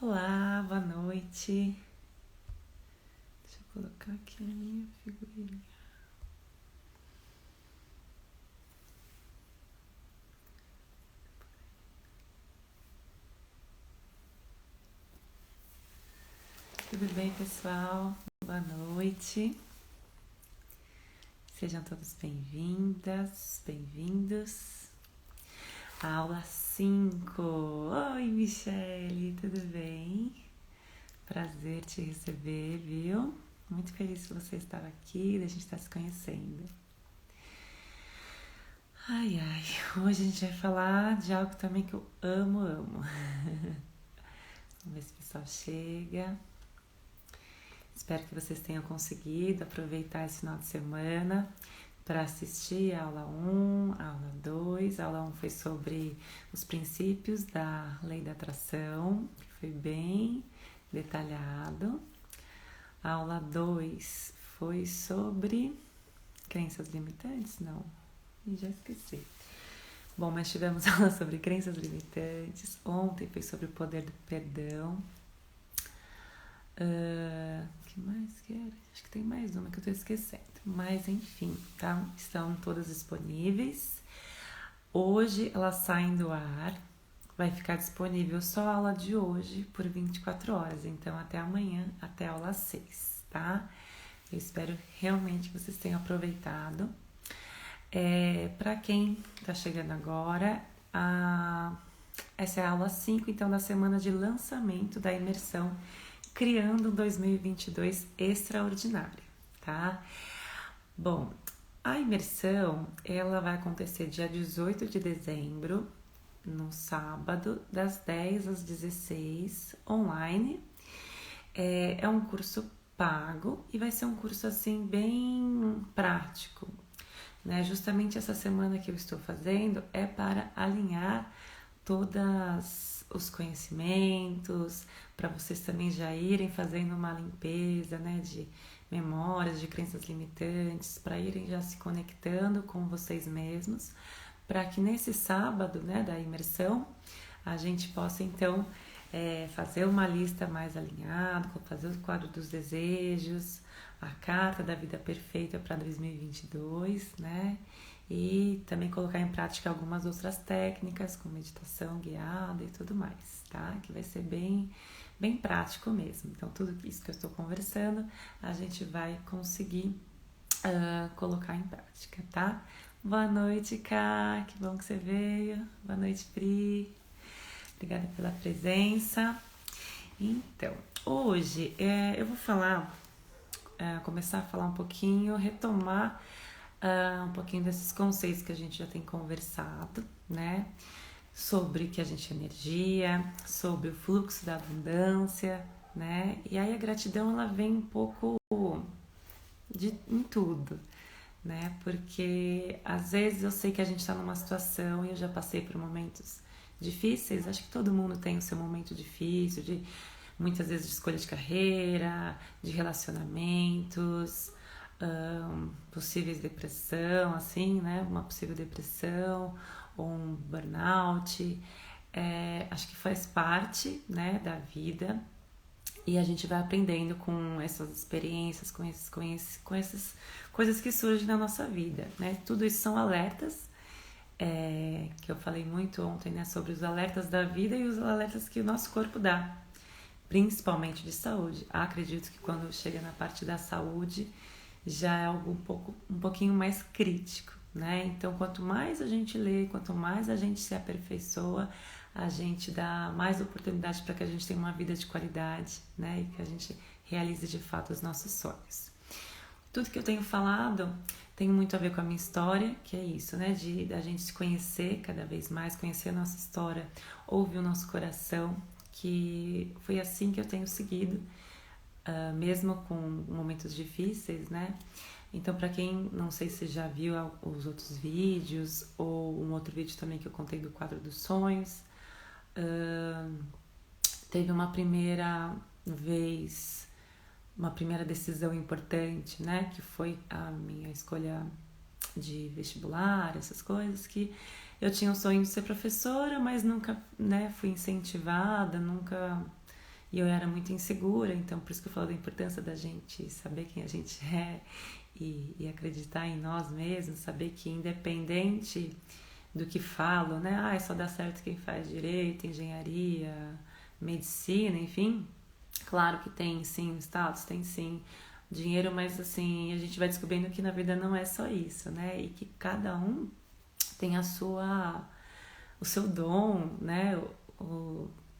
Olá, boa noite. Deixa eu colocar aqui a minha figurinha. Tudo bem, pessoal? Boa noite. Sejam todos bem-vindas, bem-vindos. Aula 5. Oi, Michele, tudo bem? Prazer te receber, viu? Muito feliz por você estar aqui, da gente estar se conhecendo. Ai, hoje a gente vai falar de algo também que eu amo. Vamos ver se o pessoal chega. Espero que vocês tenham conseguido aproveitar esse final de semana para assistir a aula 1, a aula 2. A aula 1 foi sobre os princípios da lei da atração, que foi bem detalhado. A aula 2 foi sobre crenças limitantes? Não, já esqueci. Bom, mas tivemos aula sobre crenças limitantes. Ontem foi sobre o poder do perdão. Que mais que era? Acho que tem mais uma que eu tô esquecendo. Mas enfim, tá? Estão todas disponíveis. Hoje elas saem do ar. Vai ficar disponível só a aula de hoje por 24 horas. Então até amanhã, até a aula 6, tá? Eu espero realmente que vocês tenham aproveitado. Para quem tá chegando agora, essa é a aula 5, então, da semana de lançamento da imersão Criando um 2022 Extraordinário, tá? Bom, a imersão, ela vai acontecer dia 18 de dezembro, no sábado, das 10 às 16, online. É um curso pago e vai ser um curso, assim, bem prático, né? Justamente essa semana que eu estou fazendo é para alinhar todos os conhecimentos, para vocês também já irem fazendo uma limpeza, né, de memórias, de crenças limitantes, para irem já se conectando com vocês mesmos, para que nesse sábado, né, da imersão, a gente possa então fazer uma lista mais alinhada, fazer o quadro dos desejos, a carta da vida perfeita para 2022, né? E também colocar em prática algumas outras técnicas, como meditação guiada e tudo mais, tá? Que vai ser bem prático mesmo. Então, tudo isso que eu estou conversando, a gente vai conseguir colocar em prática, tá? Boa noite, Ká, que bom que você veio. Boa noite, Pri. Obrigada pela presença. Então, hoje eu vou começar a falar um pouquinho, retomar um pouquinho desses conceitos que a gente já tem conversado, né? Sobre que a gente é energia, sobre o fluxo da abundância, né? E aí a gratidão, ela vem um pouco em tudo, né? Porque às vezes eu sei que a gente está numa situação, e eu já passei por momentos difíceis, acho que todo mundo tem o seu momento difícil, muitas vezes de escolha de carreira, de relacionamentos, possíveis depressão, assim, né? Uma possível depressão ou um burnout. Acho que faz parte, né, da vida, e a gente vai aprendendo com essas experiências, com essas coisas que surgem na nossa vida, né? Tudo isso são alertas, que eu falei muito ontem, né, sobre os alertas da vida e os alertas que o nosso corpo dá, principalmente de saúde. Acredito que quando chega na parte da saúde já é algo um pouquinho mais crítico, né? Então, quanto mais a gente lê, quanto mais a gente se aperfeiçoa, a gente dá mais oportunidade para que a gente tenha uma vida de qualidade, né? E que a gente realize de fato os nossos sonhos. Tudo que eu tenho falado tem muito a ver com a minha história, que é isso, né? Da gente se conhecer cada vez mais, conhecer a nossa história, ouvir o nosso coração, que foi assim que eu tenho seguido, mesmo com momentos difíceis, né? Então, para quem não sei se já viu os outros vídeos, ou um outro vídeo também que eu contei do quadro dos sonhos, teve uma primeira vez, uma primeira decisão importante, né? Que foi a minha escolha de vestibular, essas coisas, que eu tinha o sonho de ser professora, mas nunca, né, fui incentivada, nunca e eu era muito insegura, então por isso que eu falo da importância da gente saber quem a gente é e acreditar em nós mesmos, saber que independente do que falo, né? Ah, só dá certo quem faz direito, engenharia, medicina, enfim. Claro que tem sim status, tem sim dinheiro, mas assim, a gente vai descobrindo que na vida não é só isso, né? E que cada um tem o seu dom, né?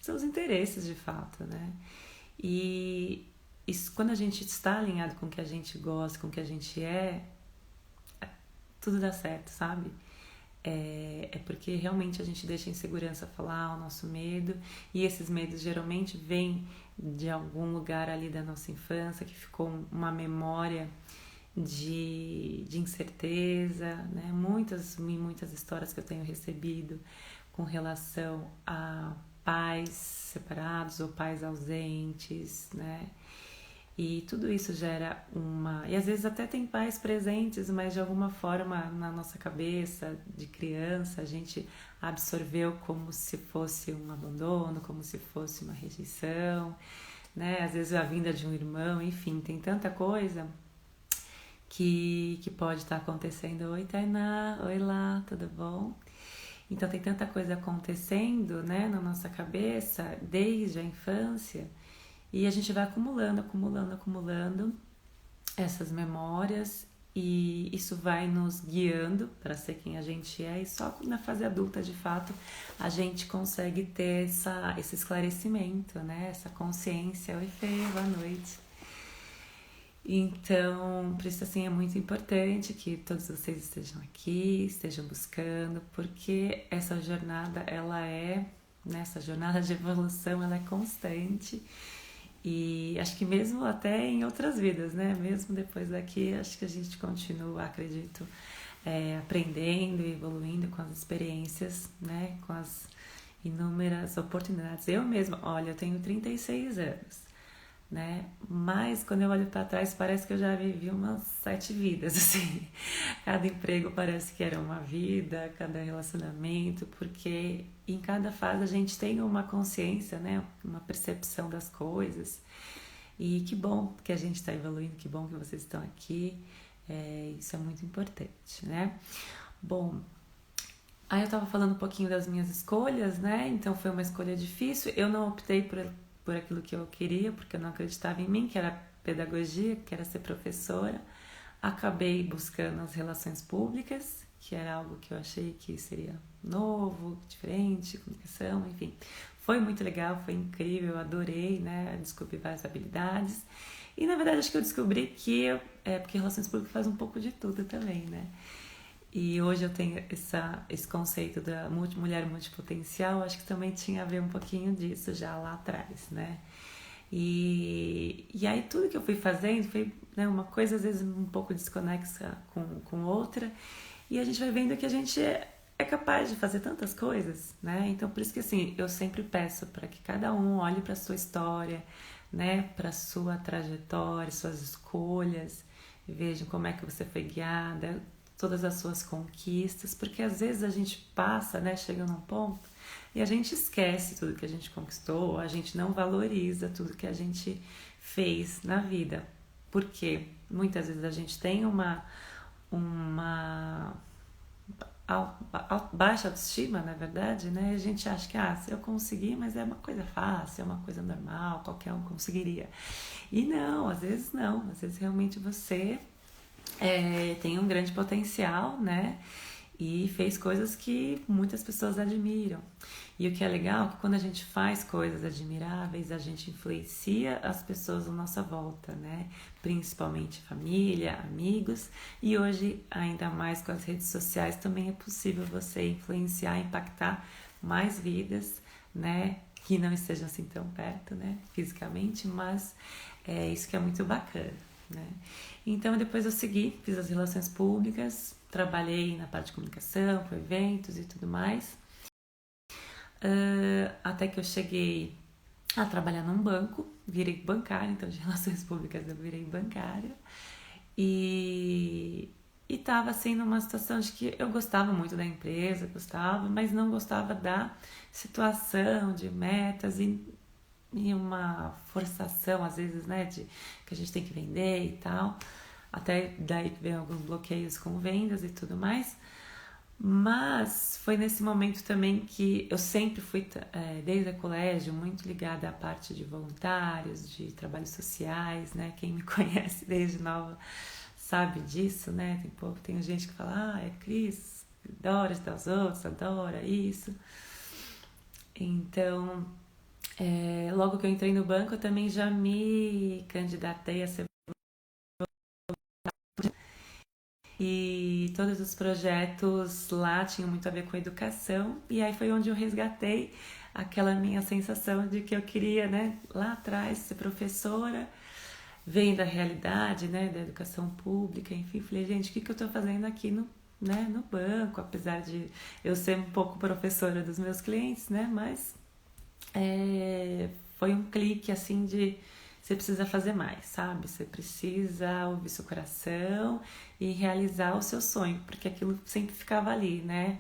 Seus interesses de fato, né? E isso, quando a gente está alinhado com o que a gente gosta, com o que a gente tudo dá certo, sabe? É porque realmente a gente deixa a insegurança falar, o nosso medo, e esses medos geralmente vêm de algum lugar ali da nossa infância, que ficou uma memória de incerteza, né? Muitas histórias que eu tenho recebido com relação a pais separados ou pais ausentes, né? E tudo isso gera E às vezes até tem pais presentes, mas de alguma forma na nossa cabeça de criança a gente absorveu como se fosse um abandono, como se fosse uma rejeição, né? Às vezes a vinda de um irmão, enfim, tem tanta coisa que pode estar acontecendo. Oi, Tainá, oi lá, tudo bom? Então tem tanta coisa acontecendo, né, na nossa cabeça desde a infância, e a gente vai acumulando essas memórias, e isso vai nos guiando para ser quem a gente é, e só na fase adulta, de fato, a gente consegue ter esse esclarecimento, né, essa consciência. Oi, Fê, boa noite. Então, por isso, assim, é muito importante que todos vocês estejam aqui, estejam buscando, porque essa jornada, essa jornada de evolução, ela é constante. E acho que mesmo até em outras vidas, né? Mesmo depois daqui, acho que a gente continua, acredito, aprendendo e evoluindo com as experiências, né? Com as inúmeras oportunidades. Eu mesma, olha, eu tenho 36 anos. Né? Mas quando eu olho para trás parece que eu já vivi umas 7 vidas, assim. Cada emprego parece que era uma vida, cada relacionamento, porque em cada fase a gente tem uma consciência, né? Uma percepção das coisas. E que bom que a gente está evoluindo, que bom que vocês estão aqui. Isso é muito importante, né? Bom, aí eu estava falando um pouquinho das minhas escolhas, né? Então foi uma escolha difícil. Eu não optei por aquilo que eu queria, porque eu não acreditava em mim, que era pedagogia, que era ser professora. Acabei buscando as relações públicas, que era algo que eu achei que seria novo, diferente, comunicação, enfim. Foi muito legal, foi incrível, eu adorei, né? Descobri várias habilidades. E na verdade acho que eu descobri que porque relações públicas faz um pouco de tudo também, né? E hoje eu tenho esse conceito da mulher multipotencial, acho que também tinha a ver um pouquinho disso já lá atrás, né? E aí tudo que eu fui fazendo foi, né, uma coisa às vezes um pouco desconexa com outra, e a gente vai vendo que a gente é capaz de fazer tantas coisas, né? Então por isso que assim, eu sempre peço para que cada um olhe para a sua história, né, para a sua trajetória, suas escolhas, vejam como é que você foi guiada, todas as suas conquistas, porque às vezes a gente passa, né, chega num ponto e a gente esquece tudo que a gente conquistou, a gente não valoriza tudo que a gente fez na vida, porque muitas vezes a gente tem uma baixa autoestima, na verdade, né? A gente acha que se eu conseguir, mas é uma coisa fácil, é uma coisa normal, qualquer um conseguiria. E não, às vezes realmente você tem um grande potencial, né? E fez coisas que muitas pessoas admiram. E o que é legal é que quando a gente faz coisas admiráveis, a gente influencia as pessoas à nossa volta, né? Principalmente família, amigos. E hoje, ainda mais com as redes sociais, também é possível você influenciar, impactar mais vidas, né? Que não estejam assim tão perto, né? Fisicamente, mas é isso que é muito bacana, né? Então depois eu fiz as relações públicas, trabalhei na parte de comunicação, com eventos e tudo mais, até que eu cheguei a trabalhar num banco, virei bancária, então de relações públicas eu virei bancária, e estava assim numa situação de que eu gostava muito da empresa, mas não gostava da situação, de metas, e e uma forçação, às vezes, né, de que a gente tem que vender e tal. Até daí que vem alguns bloqueios com vendas e tudo mais. Mas foi nesse momento também que eu sempre fui, desde o colégio, muito ligada à parte de voluntários, de trabalhos sociais, né? Quem me conhece desde nova sabe disso, né? Tem gente que fala, é Cris, adora ajudar os outros, adora isso. Então, logo que eu entrei no banco, eu também já me candidatei a ser. E todos os projetos lá tinham muito a ver com educação, e aí foi onde eu resgatei aquela minha sensação de que eu queria, né, lá atrás, ser professora, vendo a realidade, né, da educação pública, enfim, falei, gente, o que eu estou fazendo aqui no banco, apesar de eu ser um pouco professora dos meus clientes, né, mas foi um clique, assim, de você precisa fazer mais, sabe? Você precisa ouvir seu coração e realizar o seu sonho, porque aquilo sempre ficava ali, né?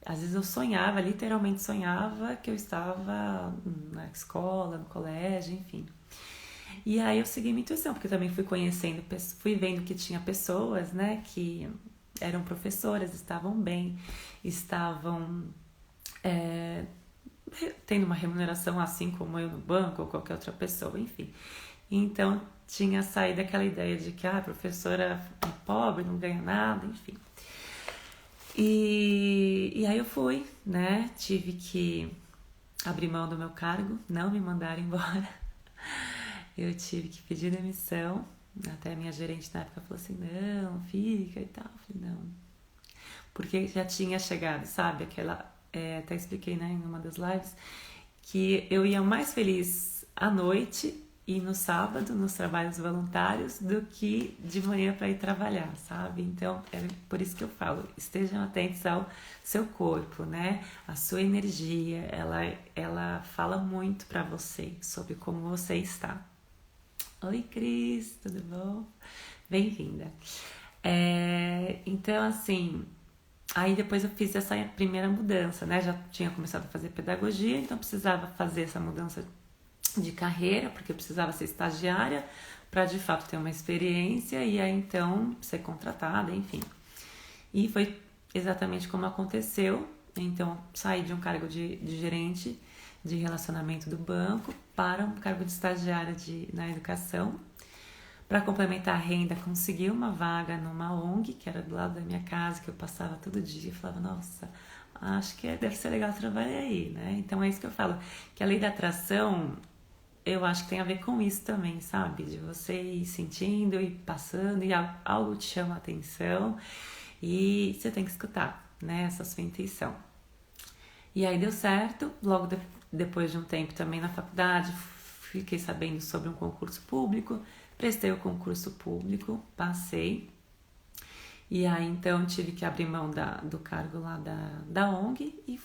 Às vezes eu sonhava, literalmente sonhava que eu estava na escola, no colégio, enfim. E aí eu segui minha intuição, porque eu também fui conhecendo, fui vendo que tinha pessoas, né, que eram professoras, estavam bem, estavam tendo uma remuneração assim como eu no banco ou qualquer outra pessoa, enfim. Então tinha saído aquela ideia de que a professora é pobre, não ganha nada, enfim. E aí eu fui, né? Tive que abrir mão do meu cargo, não me mandaram embora. Eu tive que pedir demissão. Até a minha gerente na época falou assim, não, fica e tal. Eu falei, não. Porque já tinha chegado, sabe? Até expliquei, né, em uma das lives, que eu ia mais feliz à noite e no sábado, nos trabalhos voluntários, do que de manhã para ir trabalhar, sabe? Então, é por isso que eu falo, estejam atentos ao seu corpo, né? A sua energia, ela fala muito para você sobre como você está. Oi, Cris, tudo bom? Bem-vinda. Então, assim, aí depois eu fiz essa primeira mudança, né? Já tinha começado a fazer pedagogia, então precisava fazer essa mudança de carreira, porque eu precisava ser estagiária para de fato ter uma experiência e aí então ser contratada, enfim. E foi exatamente como aconteceu. Então saí de um cargo de gerente de relacionamento do banco para um cargo de estagiária na educação. Para complementar a renda, consegui uma vaga numa ONG, que era do lado da minha casa, que eu passava todo dia e falava, nossa, acho que deve ser legal trabalhar aí, né? Então é isso que eu falo, que a lei da atração, eu acho que tem a ver com isso também, sabe? De você ir sentindo e passando e algo te chama a atenção e você tem que escutar, né? Essa sua intuição. E aí deu certo, logo depois de um tempo também na faculdade, fiquei sabendo sobre um concurso público, prestei o concurso público, passei. E aí então tive que abrir mão do cargo lá da ONG e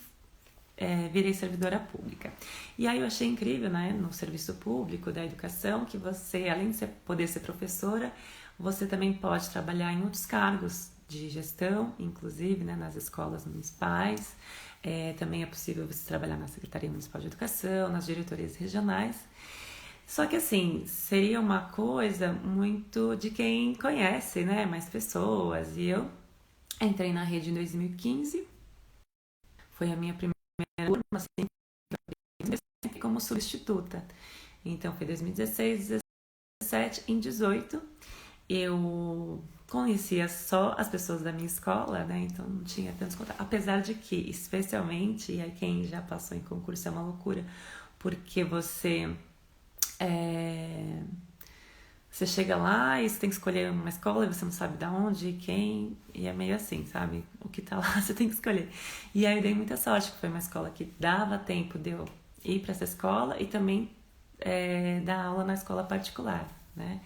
virei servidora pública. E aí eu achei incrível, né, no serviço público da educação, que você, além de poder ser professora, você também pode trabalhar em outros cargos de gestão, inclusive, né, nas escolas municipais. Também é possível você trabalhar na Secretaria Municipal de Educação, nas diretorias regionais. Só que assim, seria uma coisa muito de quem conhece, né, mais pessoas. E eu entrei na rede em 2015, foi a minha primeira turma, assim, como substituta. Então foi 2016, 17, em 18 eu conhecia só as pessoas da minha escola, né? Então não tinha tantos contatos. Apesar de que, especialmente, e aí quem já passou em concurso é uma loucura, porque você chega lá e você tem que escolher uma escola e você não sabe de onde, quem, e é meio assim, sabe? O que tá lá você tem que escolher. E aí eu dei muita sorte, que foi uma escola que dava tempo de eu ir para essa escola e também dar aula na escola particular, né?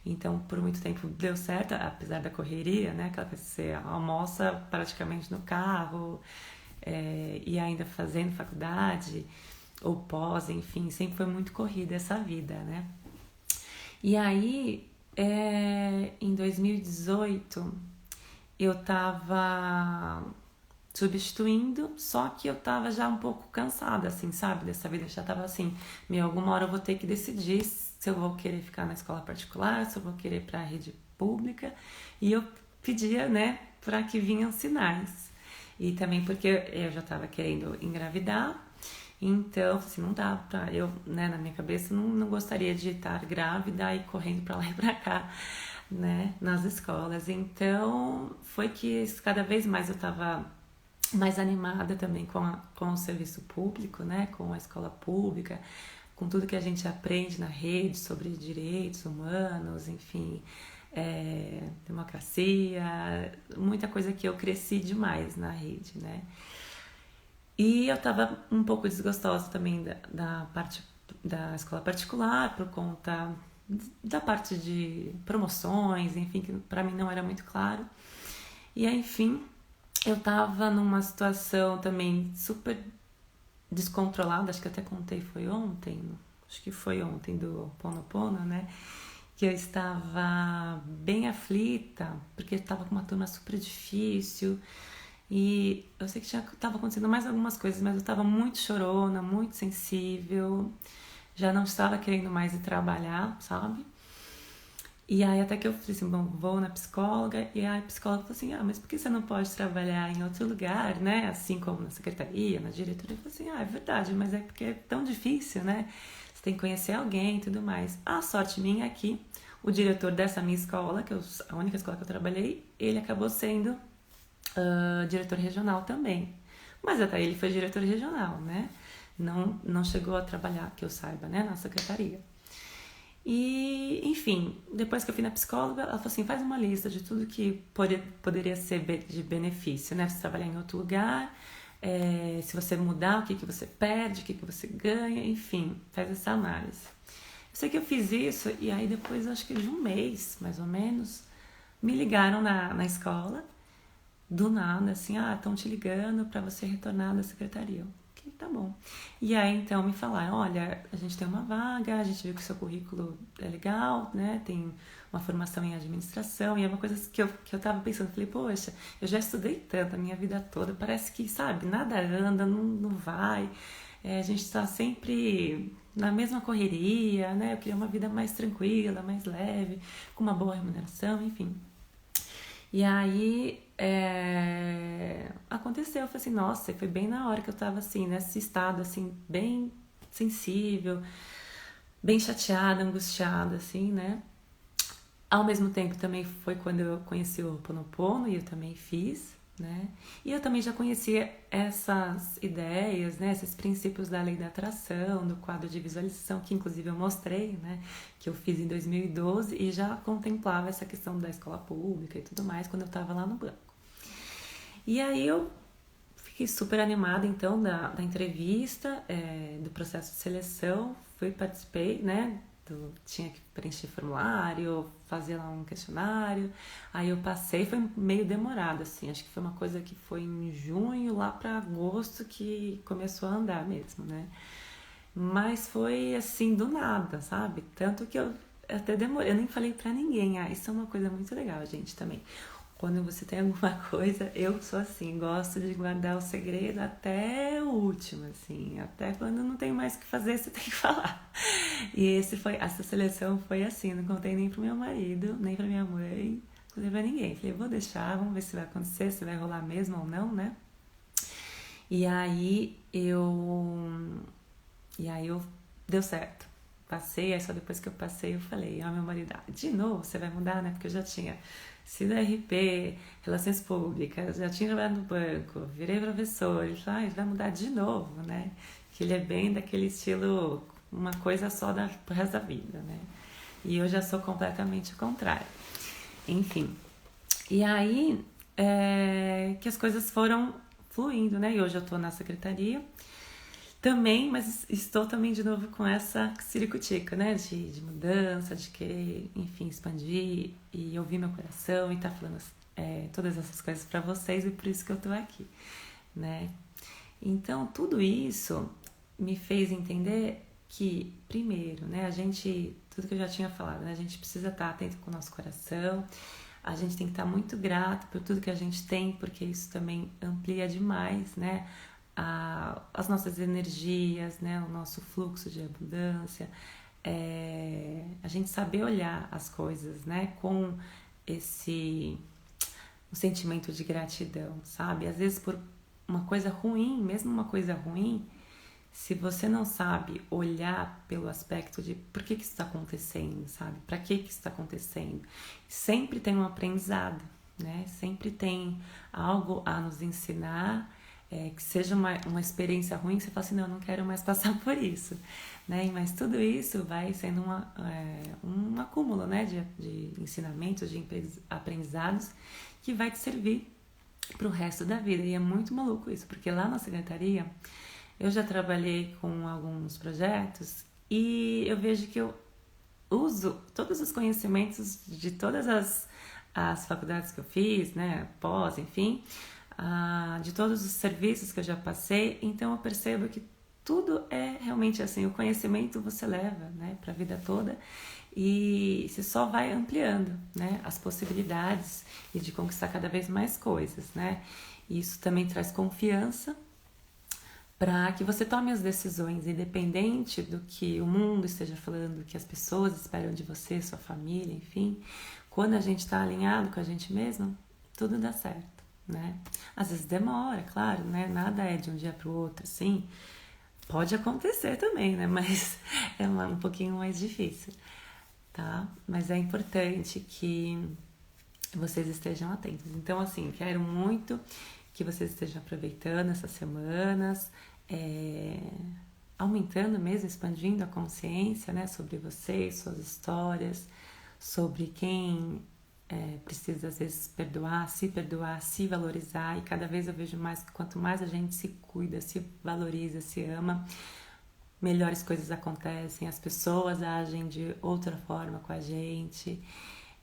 Então, por muito tempo deu certo, apesar da correria, né? Aquela coisa que você almoça praticamente no carro, e ainda fazendo faculdade ou pós, enfim, sempre foi muito corrida essa vida, né? E aí, em 2018, eu tava substituindo, só que eu tava já um pouco cansada, assim, sabe, dessa vida. Eu já tava assim, alguma hora eu vou ter que decidir se eu vou querer ficar na escola particular, se eu vou querer ir pra rede pública. E eu pedia, né, para que vinham sinais. E também porque eu já tava querendo engravidar, então, assim, não dá pra... Eu, né, na minha cabeça, não gostaria de estar grávida e correndo pra lá e pra cá, né, nas escolas. Então, foi que cada vez mais eu tava mais animada também com o serviço público, né, com a escola pública, com tudo que a gente aprende na rede sobre direitos humanos, enfim, democracia, muita coisa que eu cresci demais na rede, né. E eu tava um pouco desgostosa também da parte da escola particular, por conta da parte de promoções, enfim, que pra mim não era muito claro. E aí, enfim, eu tava numa situação também super descontrolada, acho que até contei foi ontem, acho que foi ontem do Ponopono, né? Que eu estava bem aflita, porque eu estava com uma turma super difícil. E eu sei que estava acontecendo mais algumas coisas, mas eu estava muito chorona, muito sensível, já não estava querendo mais ir trabalhar, sabe? E aí até que eu falei assim, bom, vou na psicóloga, e a psicóloga falou assim, mas por que você não pode trabalhar em outro lugar, né? Assim como na secretaria, na diretoria. Eu falei assim, é verdade, mas é porque é tão difícil, né? Você tem que conhecer alguém e tudo mais. A sorte minha é que o diretor dessa minha escola, a única escola que eu trabalhei, ele acabou sendo diretor regional também. Mas até ele foi diretor regional, né? Não chegou a trabalhar, que eu saiba, né? Na secretaria. E, enfim, depois que eu fui na psicóloga, ela falou assim, faz uma lista de tudo que poderia ser de benefício, né? Se trabalhar em outro lugar, se você mudar, o que você perde, o que você ganha, enfim, faz essa análise. Eu sei que eu fiz isso e aí depois, acho que de um mês, mais ou menos, me ligaram na escola, do nada, assim, estão te ligando para você retornar da secretaria. Ok, tá bom. E aí, então, me falaram, olha, a gente tem uma vaga, a gente viu que o seu currículo é legal, né, tem uma formação em administração, e é uma coisa que eu tava pensando, falei, poxa, eu já estudei tanto a minha vida toda, parece que, sabe, nada anda, não vai, a gente tá sempre na mesma correria, né, eu queria uma vida mais tranquila, mais leve, com uma boa remuneração, enfim. E aí aconteceu, eu falei assim, nossa, foi bem na hora que eu tava assim, nesse estado assim, bem sensível, bem chateada, angustiada, assim, né? Ao mesmo tempo também foi quando eu conheci o Ho'oponopono e eu também fiz, né? E eu também já conhecia essas ideias, né? Esses princípios da lei da atração, do quadro de visualização, que inclusive eu mostrei, né? Que eu fiz em 2012 e já contemplava essa questão da escola pública e tudo mais quando eu estava lá no banco. E aí eu fiquei super animada então da entrevista, do processo de seleção, participei, né? Tinha que preencher formulário, fazer lá um questionário. Aí eu passei, foi meio demorado, assim. Acho que foi uma coisa que foi em junho, lá para agosto, que começou a andar mesmo, né? Mas foi assim, do nada, sabe? Tanto que eu até demorei, eu nem falei pra ninguém. Isso é uma coisa muito legal, gente, também. Quando você tem alguma coisa, eu sou assim, gosto de guardar o segredo até o último, assim, até quando não tem mais o que fazer, você tem que falar. E essa seleção foi assim, não contei nem pro meu marido, nem pra minha mãe, não contei pra ninguém. Falei, vou deixar, vamos ver se vai acontecer, se vai rolar mesmo ou não, né? E aí deu certo. Passei, aí só depois que eu passei eu falei, meu marido, de novo você vai mudar, né? Porque eu já tinha sido RP, Relações Públicas, já tinha trabalhado no banco, virei professor. Ele falou, vai mudar de novo, né? Que ele é bem daquele estilo, uma coisa só pro resto da vida, né? E eu já sou completamente o contrário. Enfim. E aí que as coisas foram fluindo, né? E hoje eu tô na secretaria também, mas estou também de novo com essa ciricutico, né? De mudança, de querer, enfim, expandir e ouvir meu coração e tá falando todas essas coisas para vocês e por isso que eu tô aqui, né? Então, tudo isso me fez entender que, primeiro, né? Tudo que eu já tinha falado, né? A gente precisa estar atento com o nosso coração, a gente tem que estar muito grato por tudo que a gente tem, porque isso também amplia demais, né? As nossas energias, né? O nosso fluxo de abundância. A gente saber olhar as coisas, né? Com esse um sentimento de gratidão, sabe? Às vezes por uma coisa ruim, mesmo uma coisa ruim, se você não sabe olhar pelo aspecto de por que isso está acontecendo, sabe? Para que isso está acontecendo? Sempre tem um aprendizado, né? Sempre tem algo a nos ensinar, que seja uma experiência ruim, que você fala assim, não, eu não quero mais passar por isso, né? Mas tudo isso vai sendo um acúmulo, né? De ensinamentos, de aprendizados que vai te servir para o resto da vida. E é muito maluco isso, porque lá na secretaria eu já trabalhei com alguns projetos e eu vejo que eu uso todos os conhecimentos de todas as faculdades que eu fiz, né, pós, enfim, de todos os serviços que eu já passei, então eu percebo que tudo é realmente assim, o conhecimento você leva, né, para a vida toda e você só vai ampliando, né, as possibilidades e de conquistar cada vez mais coisas, né, e isso também traz confiança para que você tome as decisões, independente do que o mundo esteja falando, do que as pessoas esperam de você, sua família, enfim. Quando a gente está alinhado com a gente mesmo, tudo dá certo, né? Às vezes demora, claro, né? Nada é de um dia para o outro, assim. Pode acontecer também, né? Mas é um pouquinho mais difícil, tá? Mas é importante que vocês estejam atentos. Então, assim, quero muito que vocês estejam aproveitando essas semanas, aumentando mesmo, expandindo a consciência, né, sobre vocês, suas histórias, sobre quem precisa às vezes perdoar, se valorizar. E cada vez eu vejo mais que quanto mais a gente se cuida, se valoriza, se ama, melhores coisas acontecem, as pessoas agem de outra forma com a gente.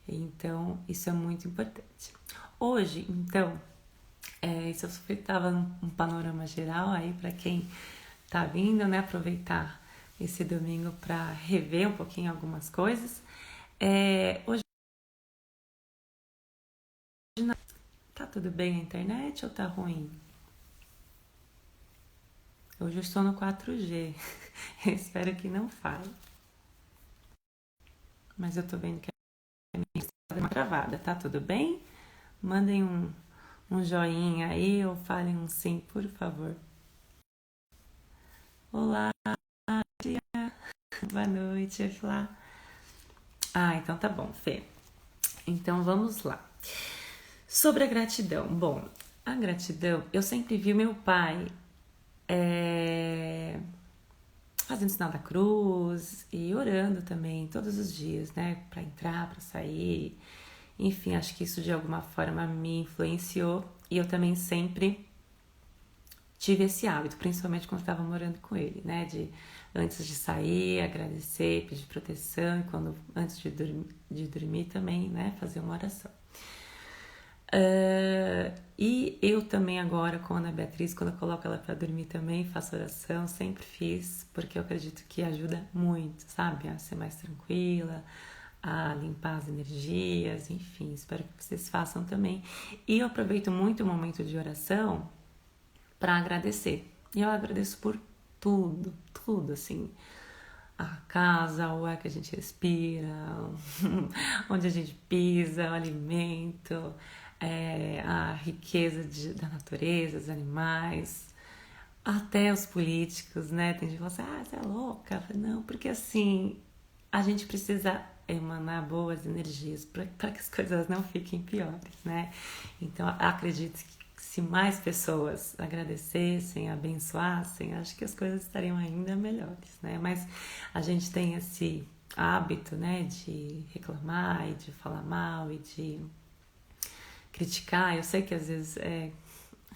Então, isso é muito importante. Hoje, então, isso eu estava um panorama geral aí para quem tá vindo, né? Aproveitar esse domingo para rever um pouquinho algumas coisas. Hoje tá tudo bem na internet ou tá ruim? Hoje eu estou no 4G. Espero que não falhe. Mas eu tô vendo que a minha está uma travada, tá tudo bem? Mandem um joinha aí ou falem um sim, por favor. Olá, dia. Boa noite, Flá. Então tá bom, Fê. Então vamos lá. Sobre a gratidão. Bom, a gratidão, eu sempre vi meu pai fazendo sinal da cruz e orando também todos os dias, né? Pra entrar, pra sair. Enfim, acho que isso de alguma forma me influenciou e eu também sempre tive esse hábito, principalmente quando estava morando com ele, né? De antes de sair, agradecer, pedir proteção e antes de dormir também, né? Fazer uma oração. E eu também agora com a Ana Beatriz, quando eu coloco ela para dormir também, faço oração, sempre fiz, porque eu acredito que ajuda muito, sabe? A ser mais tranquila, a limpar as energias, enfim, espero que vocês façam também. E eu aproveito muito o momento de oração para agradecer. E eu agradeço por tudo, tudo, assim. A casa, o ar que a gente respira, onde a gente pisa, o alimento, a riqueza da natureza, os animais, até os políticos, né? Tem gente que fala assim, você é louca. Eu falo, não, porque assim, a gente precisa emanar boas energias para que as coisas não fiquem piores, né? Então, acredito que se mais pessoas agradecessem, abençoassem, acho que as coisas estariam ainda melhores, né? Mas a gente tem esse hábito, né, de reclamar e de falar mal e de criticar. Eu sei que às vezes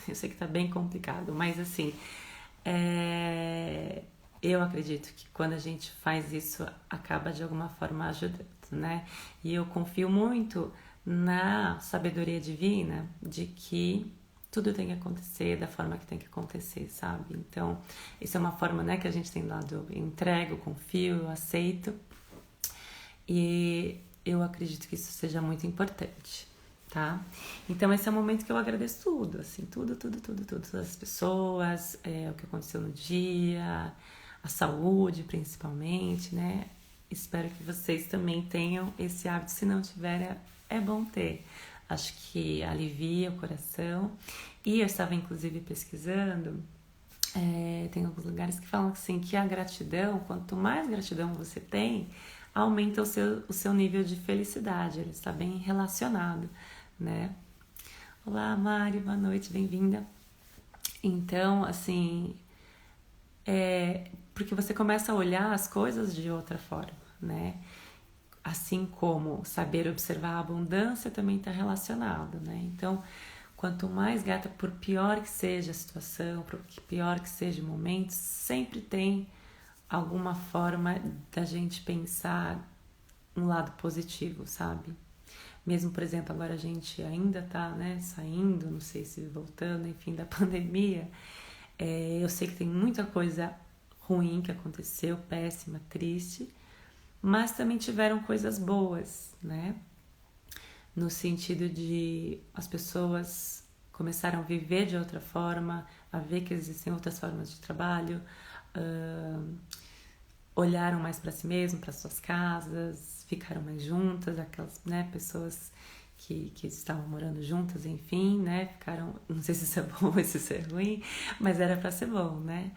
eu sei que tá bem complicado, mas assim, eu acredito que quando a gente faz isso, acaba de alguma forma ajudando, né? E eu confio muito na sabedoria divina de que tudo tem que acontecer da forma que tem que acontecer, sabe? Então, isso é uma forma, né, que a gente tem dado, eu entrego, confio, eu aceito. E eu acredito que isso seja muito importante. tá? Então esse é o momento que eu agradeço tudo, assim, tudo, todas as pessoas, o que aconteceu no dia, a saúde principalmente, né? Espero que vocês também tenham esse hábito, se não tiver, é bom ter. Acho que alivia o coração. E eu estava inclusive pesquisando, tem alguns lugares que falam assim, que a gratidão, quanto mais gratidão você tem, aumenta o seu nível de felicidade, ele está bem relacionado, né? Olá, Mari, boa noite, bem-vinda. Então, assim, porque você começa a olhar as coisas de outra forma, né? Assim como saber observar a abundância também está relacionado, né? Então, quanto mais grata, por pior que seja a situação, por pior que seja o momento, sempre tem alguma forma da gente pensar um lado positivo, sabe? Mesmo, por exemplo, agora a gente ainda tá, né, saindo, não sei se voltando, enfim, da pandemia. Eu sei que tem muita coisa ruim que aconteceu, péssima, triste, mas também tiveram coisas boas, né? No sentido de as pessoas começaram a viver de outra forma, a ver que existem outras formas de trabalho, olharam mais para si mesmo, para suas casas, ficaram mais juntas, aquelas, né, pessoas que estavam morando juntas, enfim, né, ficaram, não sei se isso é bom ou se isso é ruim, mas era para ser bom, né.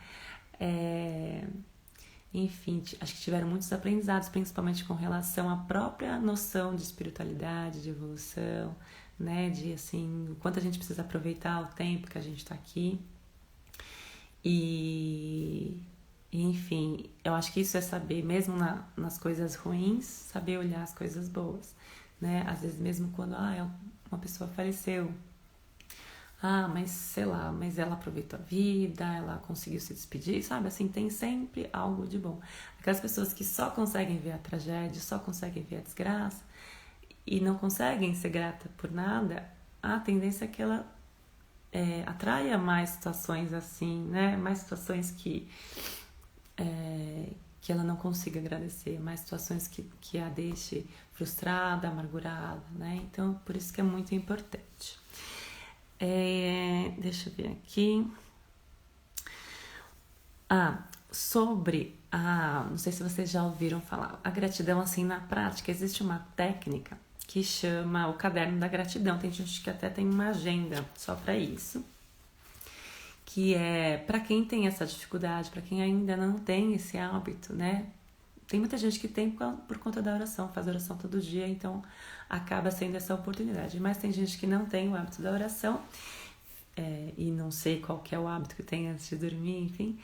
Enfim, acho que tiveram muitos aprendizados, principalmente com relação à própria noção de espiritualidade, de evolução, né, de assim, o quanto a gente precisa aproveitar o tempo que a gente está aqui. E enfim, eu acho que isso é saber, mesmo nas coisas ruins, saber olhar as coisas boas, né? Às vezes mesmo quando uma pessoa faleceu, mas sei lá, mas ela aproveitou a vida, ela conseguiu se despedir, sabe? Assim, tem sempre algo de bom. Aquelas pessoas que só conseguem ver a tragédia, só conseguem ver a desgraça e não conseguem ser grata por nada, a tendência é que ela atraia mais situações assim, né? Mais situações que ela não consiga agradecer, mais situações que a deixe frustrada, amargurada, né? Então, por isso que é muito importante. Deixa eu ver aqui. Não sei se vocês já ouviram falar, a gratidão, assim, na prática, existe uma técnica que chama o caderno da gratidão. Tem gente que até tem uma agenda só para isso, que é para quem tem essa dificuldade, para quem ainda não tem esse hábito, né? Tem muita gente que tem por conta da oração, faz oração todo dia, então acaba sendo essa oportunidade. Mas tem gente que não tem o hábito da oração, e não sei qual que é o hábito que tem antes de dormir, enfim.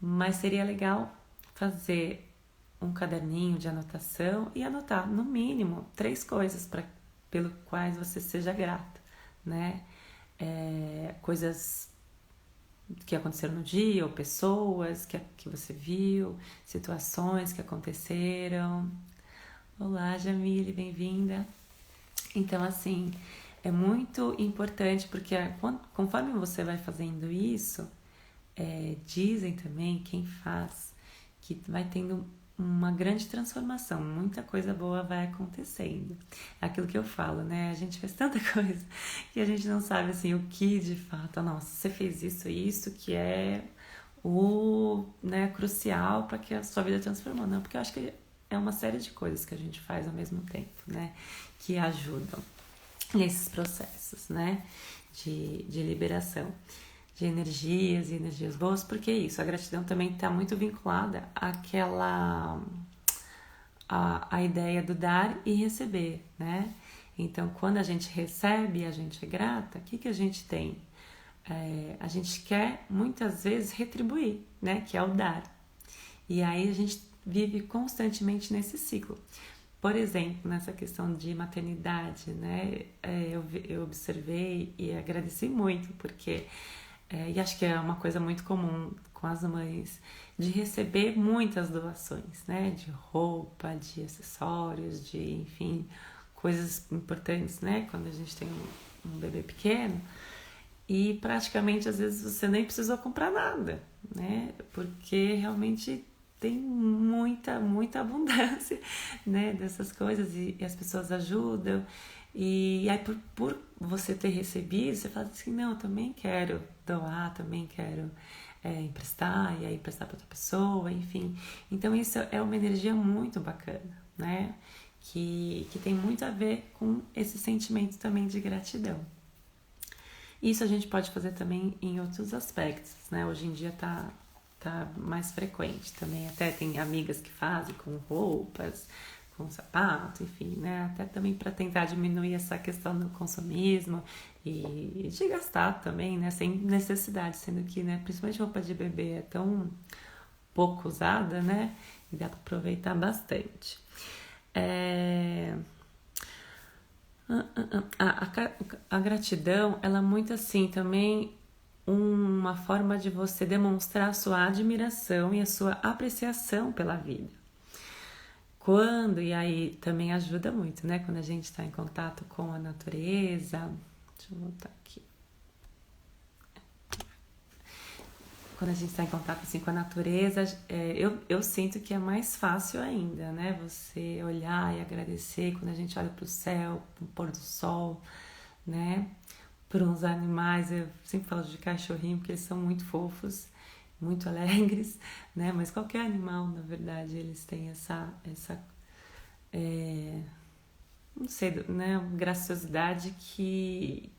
Mas seria legal fazer um caderninho de anotação e anotar, no mínimo, 3 coisas pelo quais você seja grata, né? Coisas que aconteceram no dia, ou pessoas que você viu, situações que aconteceram. Olá, Jamile, bem-vinda. Então, assim, é muito importante, porque conforme você vai fazendo isso, dizem também, quem faz, que vai tendo uma grande transformação, muita coisa boa vai acontecendo. É aquilo que eu falo, né? A gente faz tanta coisa que a gente não sabe, assim, o que de fato, nossa, você fez isso que é né, crucial para que a sua vida transformou. Não, porque eu acho que é uma série de coisas que a gente faz ao mesmo tempo, né? Que ajudam nesses processos, né? De liberação de energias e energias boas, porque isso, a gratidão também está muito vinculada àquela a ideia do dar e receber, né? Então, quando a gente recebe e a gente é grata, o que a gente tem? A gente quer muitas vezes retribuir, né? Que é o dar. E aí a gente vive constantemente nesse ciclo. Por exemplo, nessa questão de maternidade, né? Eu observei e agradeci muito, porque e acho que é uma coisa muito comum com as mães, de receber muitas doações, né? De roupa, de acessórios, de, enfim, coisas importantes, né? Quando a gente tem um bebê pequeno. E praticamente, às vezes, você nem precisou comprar nada, né? Porque realmente tem muita abundância, né? Dessas coisas e as pessoas ajudam. E aí por você ter recebido, você fala assim, não, eu também quero doar, também quero emprestar, e aí emprestar para outra pessoa, enfim. Então isso é uma energia muito bacana, né? Que tem muito a ver com esse sentimento também de gratidão. Isso a gente pode fazer também em outros aspectos, né? Hoje em dia tá mais frequente também. Até tem amigas que fazem com roupas, com sapato, enfim, né? Até também para tentar diminuir essa questão do consumismo e de gastar também, né? Sem necessidade, sendo que, né? Principalmente roupa de bebê é tão pouco usada, né? E dá para aproveitar bastante. A gratidão, ela é muito assim também uma forma de você demonstrar a sua admiração e a sua apreciação pela vida. E aí também ajuda muito, né? Quando a gente está em contato com a natureza. Deixa eu voltar aqui. Quando a gente está em contato assim, com a natureza, eu sinto que é mais fácil ainda, né? Você olhar e agradecer quando a gente olha para o céu, para o pôr do sol, né? Por uns animais, eu sempre falo de cachorrinho porque eles são muito fofos, muito alegres, né? Mas qualquer animal, na verdade, eles têm essa não sei, né? Uma graciosidade e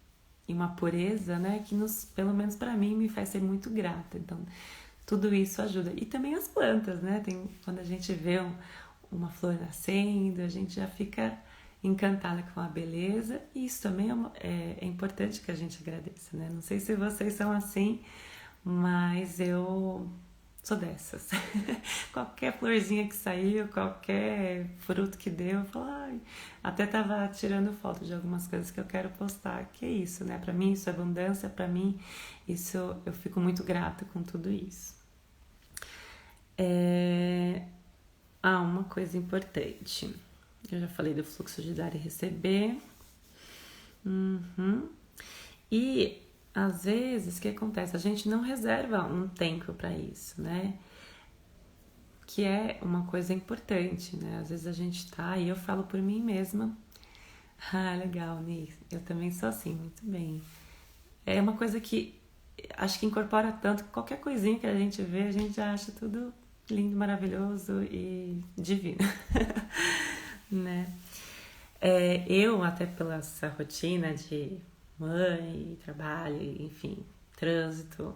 uma pureza, né? Que pelo menos para mim, me faz ser muito grata. Então, tudo isso ajuda. E também as plantas, né? Quando a gente vê uma flor nascendo, a gente já fica encantada com a beleza, e isso também é importante que a gente agradeça, né? Não sei se vocês são assim, mas eu sou dessas. Qualquer florzinha que saiu, qualquer fruto que deu, eu falo, ai, até tava tirando foto de algumas coisas que eu quero postar, que é isso, né? Pra mim isso é abundância, pra mim isso, eu fico muito grata com tudo isso. Uma coisa importante. Eu já falei do fluxo de dar e receber. E às vezes o que acontece? A gente não reserva um tempo para isso, né? Que é uma coisa importante, né? Às vezes a gente tá, e eu falo por mim mesma. Ah, legal, Nis. Eu também sou assim, muito bem. É uma coisa que acho que incorpora tanto que qualquer coisinha que a gente vê, a gente já acha tudo lindo, maravilhoso e divino, né? Eu, até pela essa rotina de mãe, trabalho, enfim, trânsito,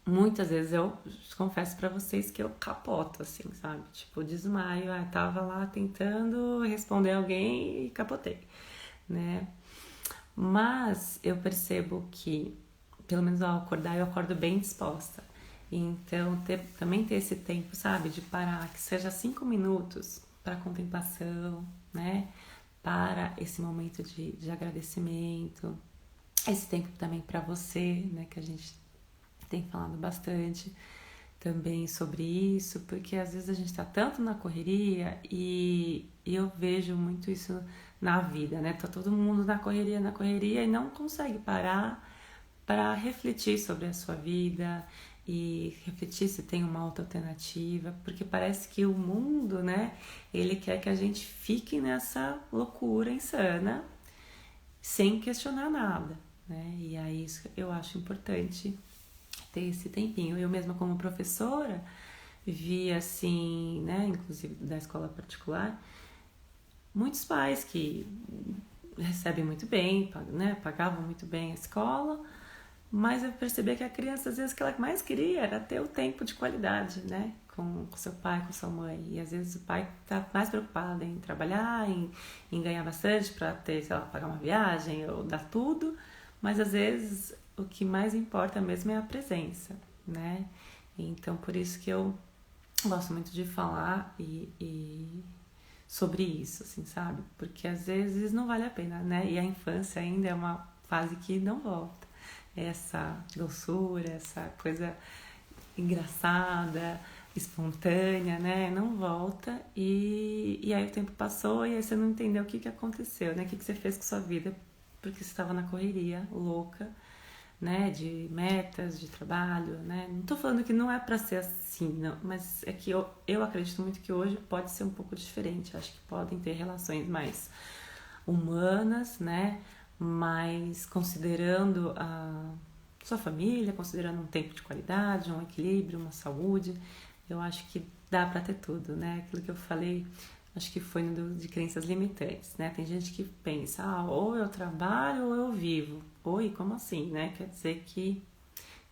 muitas vezes eu confesso pra vocês que eu capoto, assim, sabe? Tipo, desmaio, tava lá tentando responder alguém e capotei, né? Mas eu percebo que, pelo menos ao acordar, eu acordo bem disposta. Então, também ter esse tempo, sabe? De parar, que seja 5 minutos para contemplação, né? Para esse momento de agradecimento. Esse tempo também para você, né? Que a gente tem falado bastante também sobre isso, porque às vezes a gente tá tanto na correria e eu vejo muito isso na vida, né? Tá todo mundo na correria e não consegue parar para refletir sobre a sua vida e refletir se tem uma outra alternativa, porque parece que o mundo, né, ele quer que a gente fique nessa loucura insana sem questionar nada, né? E aí isso eu acho importante ter esse tempinho. Eu mesma como professora vi assim, né, inclusive da escola particular, muitos pais que recebem muito bem, né, pagavam muito bem a escola, mas eu percebi que a criança, às vezes, o que ela mais queria era ter o tempo de qualidade, né? Com seu pai, com sua mãe. E às vezes o pai tá mais preocupado em trabalhar, em ganhar bastante para ter, sei lá, pagar uma viagem ou dar tudo. Mas às vezes o que mais importa mesmo é a presença, né? Então por isso que eu gosto muito de falar sobre isso, assim, sabe? Porque às vezes não vale a pena, né? E a infância ainda é uma fase que não volta. Essa doçura, essa coisa engraçada, espontânea, né? Não volta e aí o tempo passou e aí você não entendeu o que aconteceu, né? O que você fez com sua vida porque você estava na correria louca, né? De metas, de trabalho, né? Não tô falando que não é pra ser assim, não, mas é que eu acredito muito que hoje pode ser um pouco diferente. Acho que podem ter relações mais humanas, né? Mas considerando a sua família, considerando um tempo de qualidade, um equilíbrio, uma saúde, eu acho que dá para ter tudo, né? Aquilo que eu falei, acho que foi no de crenças limitantes, né? Tem gente que pensa, ou eu trabalho ou eu vivo. Oi, como assim, né? Quer dizer que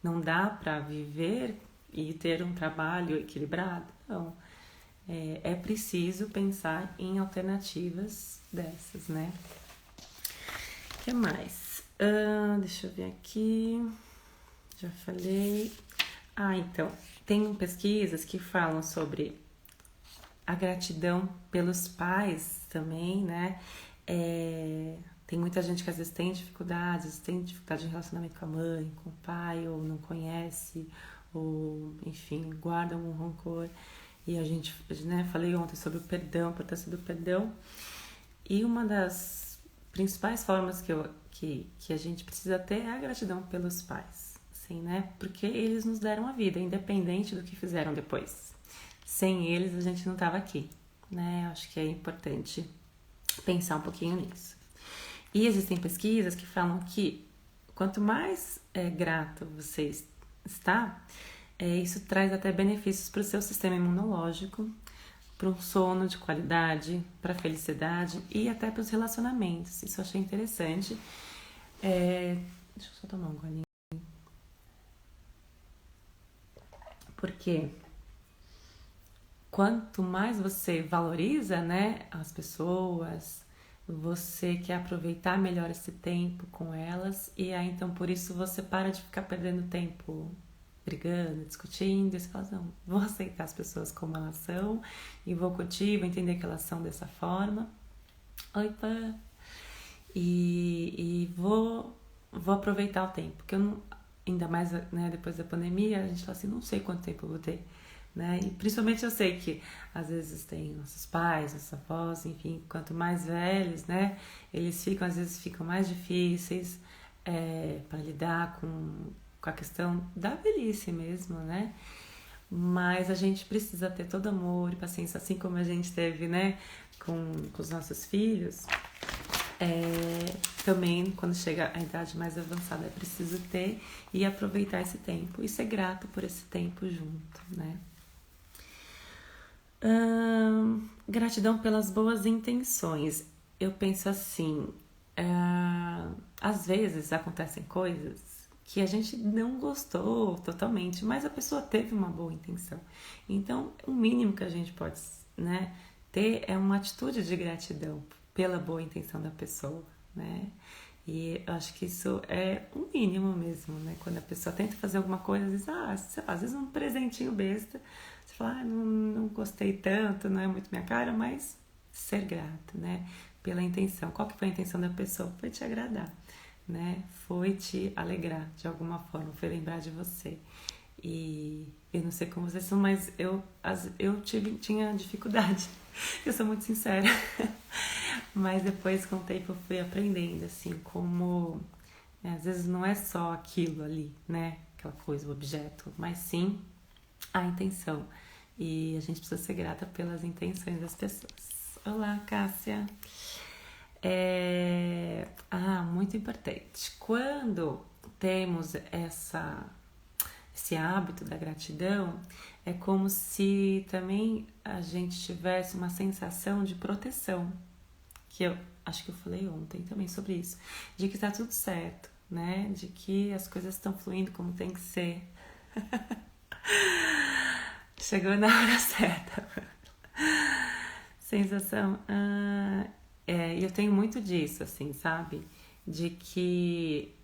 não dá para viver e ter um trabalho equilibrado? Não. É preciso pensar em alternativas dessas, né? O que mais? Deixa eu ver aqui. Já falei. Então, tem pesquisas que falam sobre a gratidão pelos pais também, né? Tem muita gente que às vezes tem dificuldade de relacionamento com a mãe, com o pai, ou não conhece, ou enfim, guarda um rancor. E a gente, né, falei ontem sobre o perdão, a importância do perdão. E uma das principais formas que a gente precisa ter é a gratidão pelos pais, assim, né? Porque eles nos deram a vida, independente do que fizeram depois. Sem eles a gente não estava aqui, né? Acho que é importante pensar um pouquinho nisso. E existem pesquisas que falam que quanto mais grato você está, isso traz até benefícios para o seu sistema imunológico, para um sono de qualidade, para a felicidade e até para os relacionamentos. Isso eu achei interessante. Deixa eu só tomar um golinho. Porque quanto mais você valoriza, né, as pessoas, você quer aproveitar melhor esse tempo com elas e aí então por isso você para de ficar perdendo tempo brigando, discutindo, e você fala, não, vou aceitar as pessoas como elas são e vou curtir, vou entender que elas são dessa forma. Opa! E vou aproveitar o tempo, porque eu não, ainda mais, né, depois da pandemia, a gente fala assim, não sei quanto tempo eu vou ter, né? E principalmente eu sei que às vezes tem nossos pais, nossos avós, enfim, quanto mais velhos, né, eles ficam, às vezes ficam mais difíceis para lidar com a questão da velhice mesmo, né? Mas a gente precisa ter todo amor e paciência, assim como a gente teve, né, com os nossos filhos. Também, quando chega a idade mais avançada, é preciso ter e aproveitar esse tempo e ser grato por esse tempo junto, né? Gratidão pelas boas intenções. Eu penso assim, às vezes acontecem coisas que a gente não gostou totalmente, mas a pessoa teve uma boa intenção. Então, o mínimo que a gente pode, né, ter é uma atitude de gratidão pela boa intenção da pessoa, né? E eu acho que isso é um mínimo mesmo, né? Quando a pessoa tenta fazer alguma coisa, às vezes, sei lá, às vezes um presentinho besta, você fala, não gostei tanto, não é muito minha cara, mas ser grato, né? Pela intenção. Qual que foi a intenção da pessoa? Foi te agradar, né? Foi te alegrar de alguma forma, foi lembrar de você. E eu não sei como vocês são, mas eu tinha dificuldade. Eu sou muito sincera. Mas depois, com o tempo, eu fui aprendendo, assim, como às vezes não é só aquilo ali, né? Aquela coisa, o objeto, mas sim a intenção. E a gente precisa ser grata pelas intenções das pessoas. Olá, Cássia. Muito importante. Quando temos esse hábito da gratidão, é como se também a gente tivesse uma sensação de proteção, que eu acho que eu falei ontem também sobre isso, de que tá tudo certo, né? De que as coisas estão fluindo como tem que ser. Chegou na hora certa. Sensação. Eu tenho muito disso, assim, sabe? De que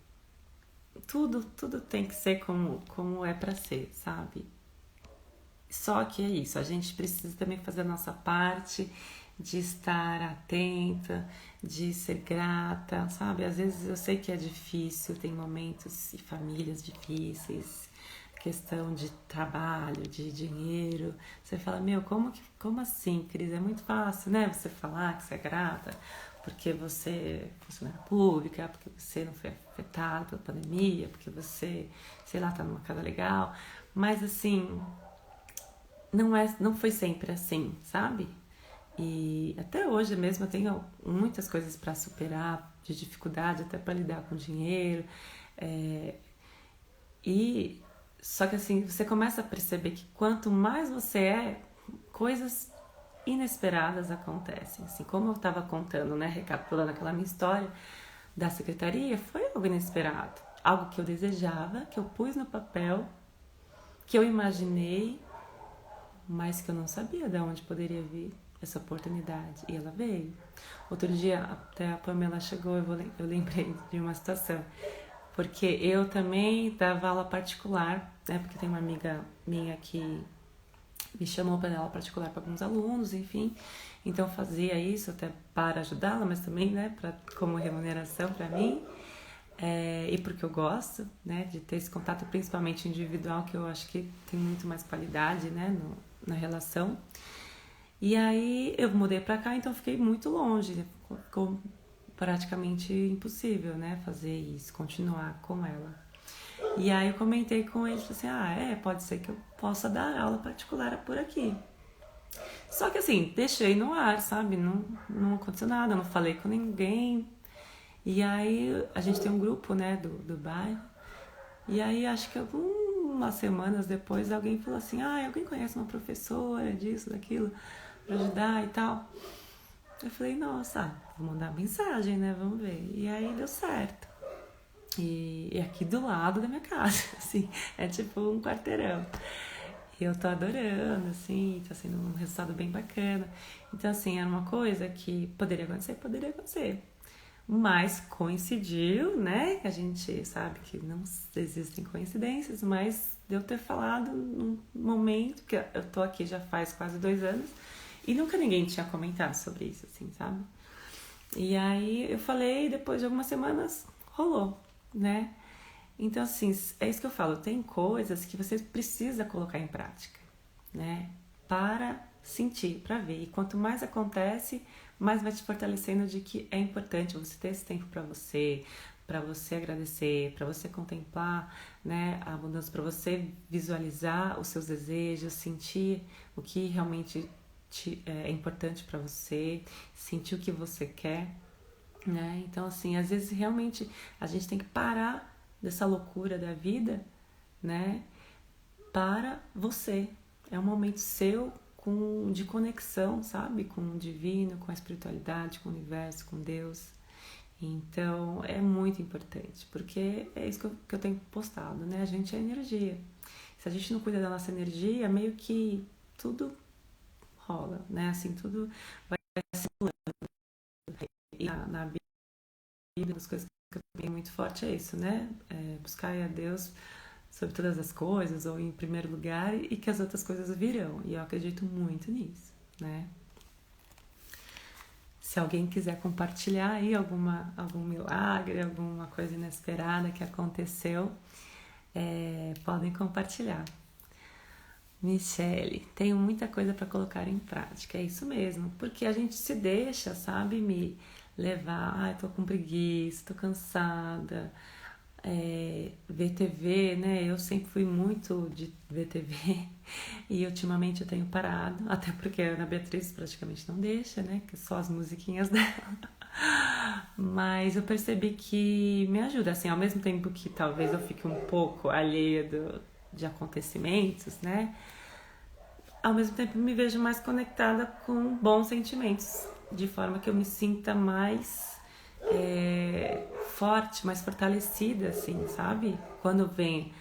tudo tem que ser como é pra ser, sabe? Só que é isso, a gente precisa também fazer a nossa parte de estar atenta, de ser grata, sabe? Às vezes eu sei que é difícil, tem momentos e famílias difíceis, questão de trabalho, de dinheiro. Você fala, como assim, Cris? É muito fácil, né? Você falar que você é grata porque você é funcionária pública, porque você não foi afetado pela pandemia, porque você, sei lá, tá numa casa legal. Mas assim, não foi sempre assim, sabe? E até hoje mesmo eu tenho muitas coisas para superar, de dificuldade até para lidar com dinheiro. É, e só que assim, você começa a perceber que quanto mais você coisas inesperadas acontecem. Assim, como eu estava contando, né, recapitulando aquela minha história da secretaria, foi algo inesperado. Algo que eu desejava, que eu pus no papel, que eu imaginei, mas que eu não sabia de onde poderia vir essa oportunidade. E ela veio. Outro dia, até a Pamela chegou, eu lembrei de uma situação. Porque eu também dava aula particular, né? Porque tem uma amiga minha que me chamou para dar aula particular para alguns alunos, enfim. Então eu fazia isso até para ajudá-la, mas também, né, como remuneração para mim. E porque eu gosto, né, de ter esse contato principalmente individual, que eu acho que tem muito mais qualidade, né, na relação. E aí eu mudei pra cá, então fiquei muito longe, ficou praticamente impossível, né, fazer isso, continuar com ela. E aí eu comentei com ele, assim, pode ser que eu possa dar aula particular por aqui. Só que assim, deixei no ar, sabe, não aconteceu nada, não falei com ninguém. E aí a gente tem um grupo, né, do bairro, e aí acho que algumas semanas depois alguém falou assim, alguém conhece uma professora disso, daquilo, pra ajudar e tal. Eu falei, nossa, vou mandar mensagem, né? Vamos ver. E aí deu certo. E aqui do lado da minha casa, assim, é tipo um quarteirão. E eu tô adorando, assim, tá sendo um resultado bem bacana. Então, assim, era uma coisa que poderia acontecer. Mas coincidiu, né? A gente sabe que não existem coincidências, mas de eu ter falado num momento, que eu tô aqui já faz quase 2 anos, e nunca ninguém tinha comentado sobre isso, assim, sabe? E aí eu falei, depois de algumas semanas, rolou, né? Então, assim, é isso que eu falo, tem coisas que você precisa colocar em prática, né? Para sentir, para ver. E quanto mais acontece, mais vai te fortalecendo de que é importante você ter esse tempo para você agradecer, para você contemplar, né, a abundância, para você visualizar os seus desejos, sentir o que realmente é importante para você, sentir o que você quer, né? Então, assim, às vezes realmente a gente tem que parar dessa loucura da vida, né? Para você. É um momento seu de conexão, sabe? Com o divino, com a espiritualidade, com o universo, com Deus. Então, é muito importante, porque é isso que eu tenho postado, né? A gente é energia. Se a gente não cuida da nossa energia, meio que tudo rola, né? Assim, tudo vai circulando. E na Bíblia, as coisas que eu tenho muito forte é isso, né? Buscar a Deus sobre todas as coisas, ou em primeiro lugar, e que as outras coisas virão. E eu acredito muito nisso, né? Se alguém quiser compartilhar aí algum milagre, alguma coisa inesperada que aconteceu, podem compartilhar. Michele, tenho muita coisa para colocar em prática, é isso mesmo, porque a gente se deixa, sabe, me levar, tô com preguiça, tô cansada, ver TV, né? Eu sempre fui muito de ver TV e ultimamente eu tenho parado, até porque a Ana Beatriz praticamente não deixa, né? Que só as musiquinhas dela. Mas eu percebi que me ajuda, assim, ao mesmo tempo que talvez eu fique um pouco alheia de acontecimentos, né? Ao mesmo tempo me vejo mais conectada com bons sentimentos, de forma que eu me sinta mais forte, mais fortalecida, assim, sabe? Quando vem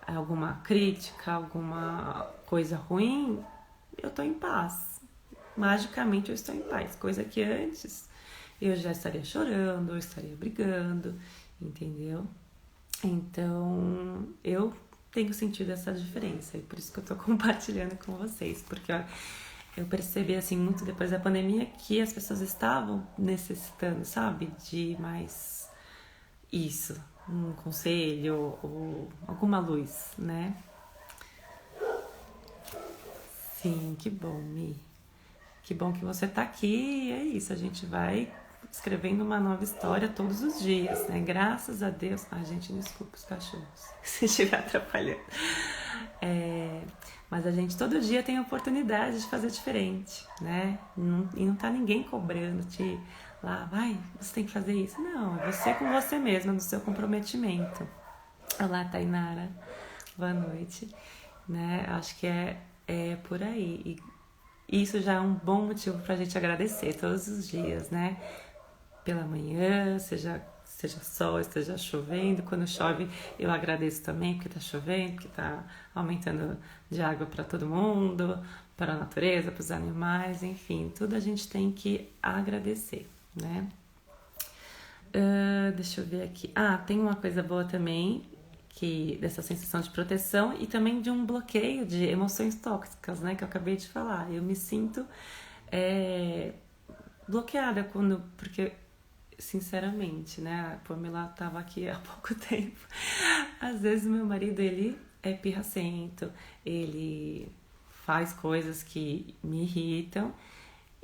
alguma crítica, alguma coisa ruim, eu tô em paz. Magicamente eu estou em paz, coisa que antes eu já estaria chorando, eu estaria brigando, entendeu? Então eu tenho sentido essa diferença e por isso que eu tô compartilhando com vocês, porque eu percebi, assim, muito depois da pandemia que as pessoas estavam necessitando, sabe, de mais isso, um conselho ou alguma luz, né? Sim, que bom, Mi. Que bom que você tá aqui e é isso, a gente vai escrevendo uma nova história todos os dias, né? Graças a Deus. Ai, gente, desculpa os cachorros se estiver atrapalhando. Mas a gente todo dia tem a oportunidade de fazer diferente, né? E não tá ninguém cobrando te lá, vai, você tem que fazer isso. Não, é você com você mesma, no seu comprometimento. Olá, Tainara. Boa noite. Né? Acho que é por aí. E isso já é um bom motivo pra gente agradecer todos os dias, né? Pela manhã, seja sol, esteja chovendo. Quando chove, eu agradeço também, porque tá chovendo, porque tá aumentando de água para todo mundo, para a natureza, para os animais, enfim, tudo a gente tem que agradecer, né? Deixa eu ver aqui. Tem uma coisa boa também, que dessa sensação de proteção e também de um bloqueio de emoções tóxicas, né? Que eu acabei de falar. Eu me sinto bloqueada porque sinceramente, né? A Pamela tava aqui há pouco tempo. Às vezes meu marido, ele é pirracento, ele faz coisas que me irritam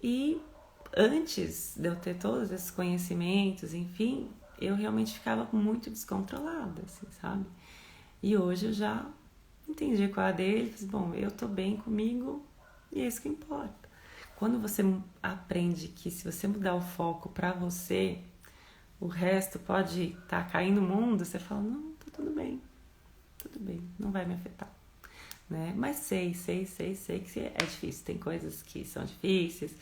e antes de eu ter todos esses conhecimentos, enfim, eu realmente ficava muito descontrolada, assim, sabe? E hoje eu já entendi qual é a dele, falei, bom, eu tô bem comigo e é isso que importa. Quando você aprende que se você mudar o foco pra você, o resto pode estar caindo no mundo, você fala, não, tá tudo bem, não vai me afetar. Né? Mas sei que é difícil, tem coisas que são difíceis,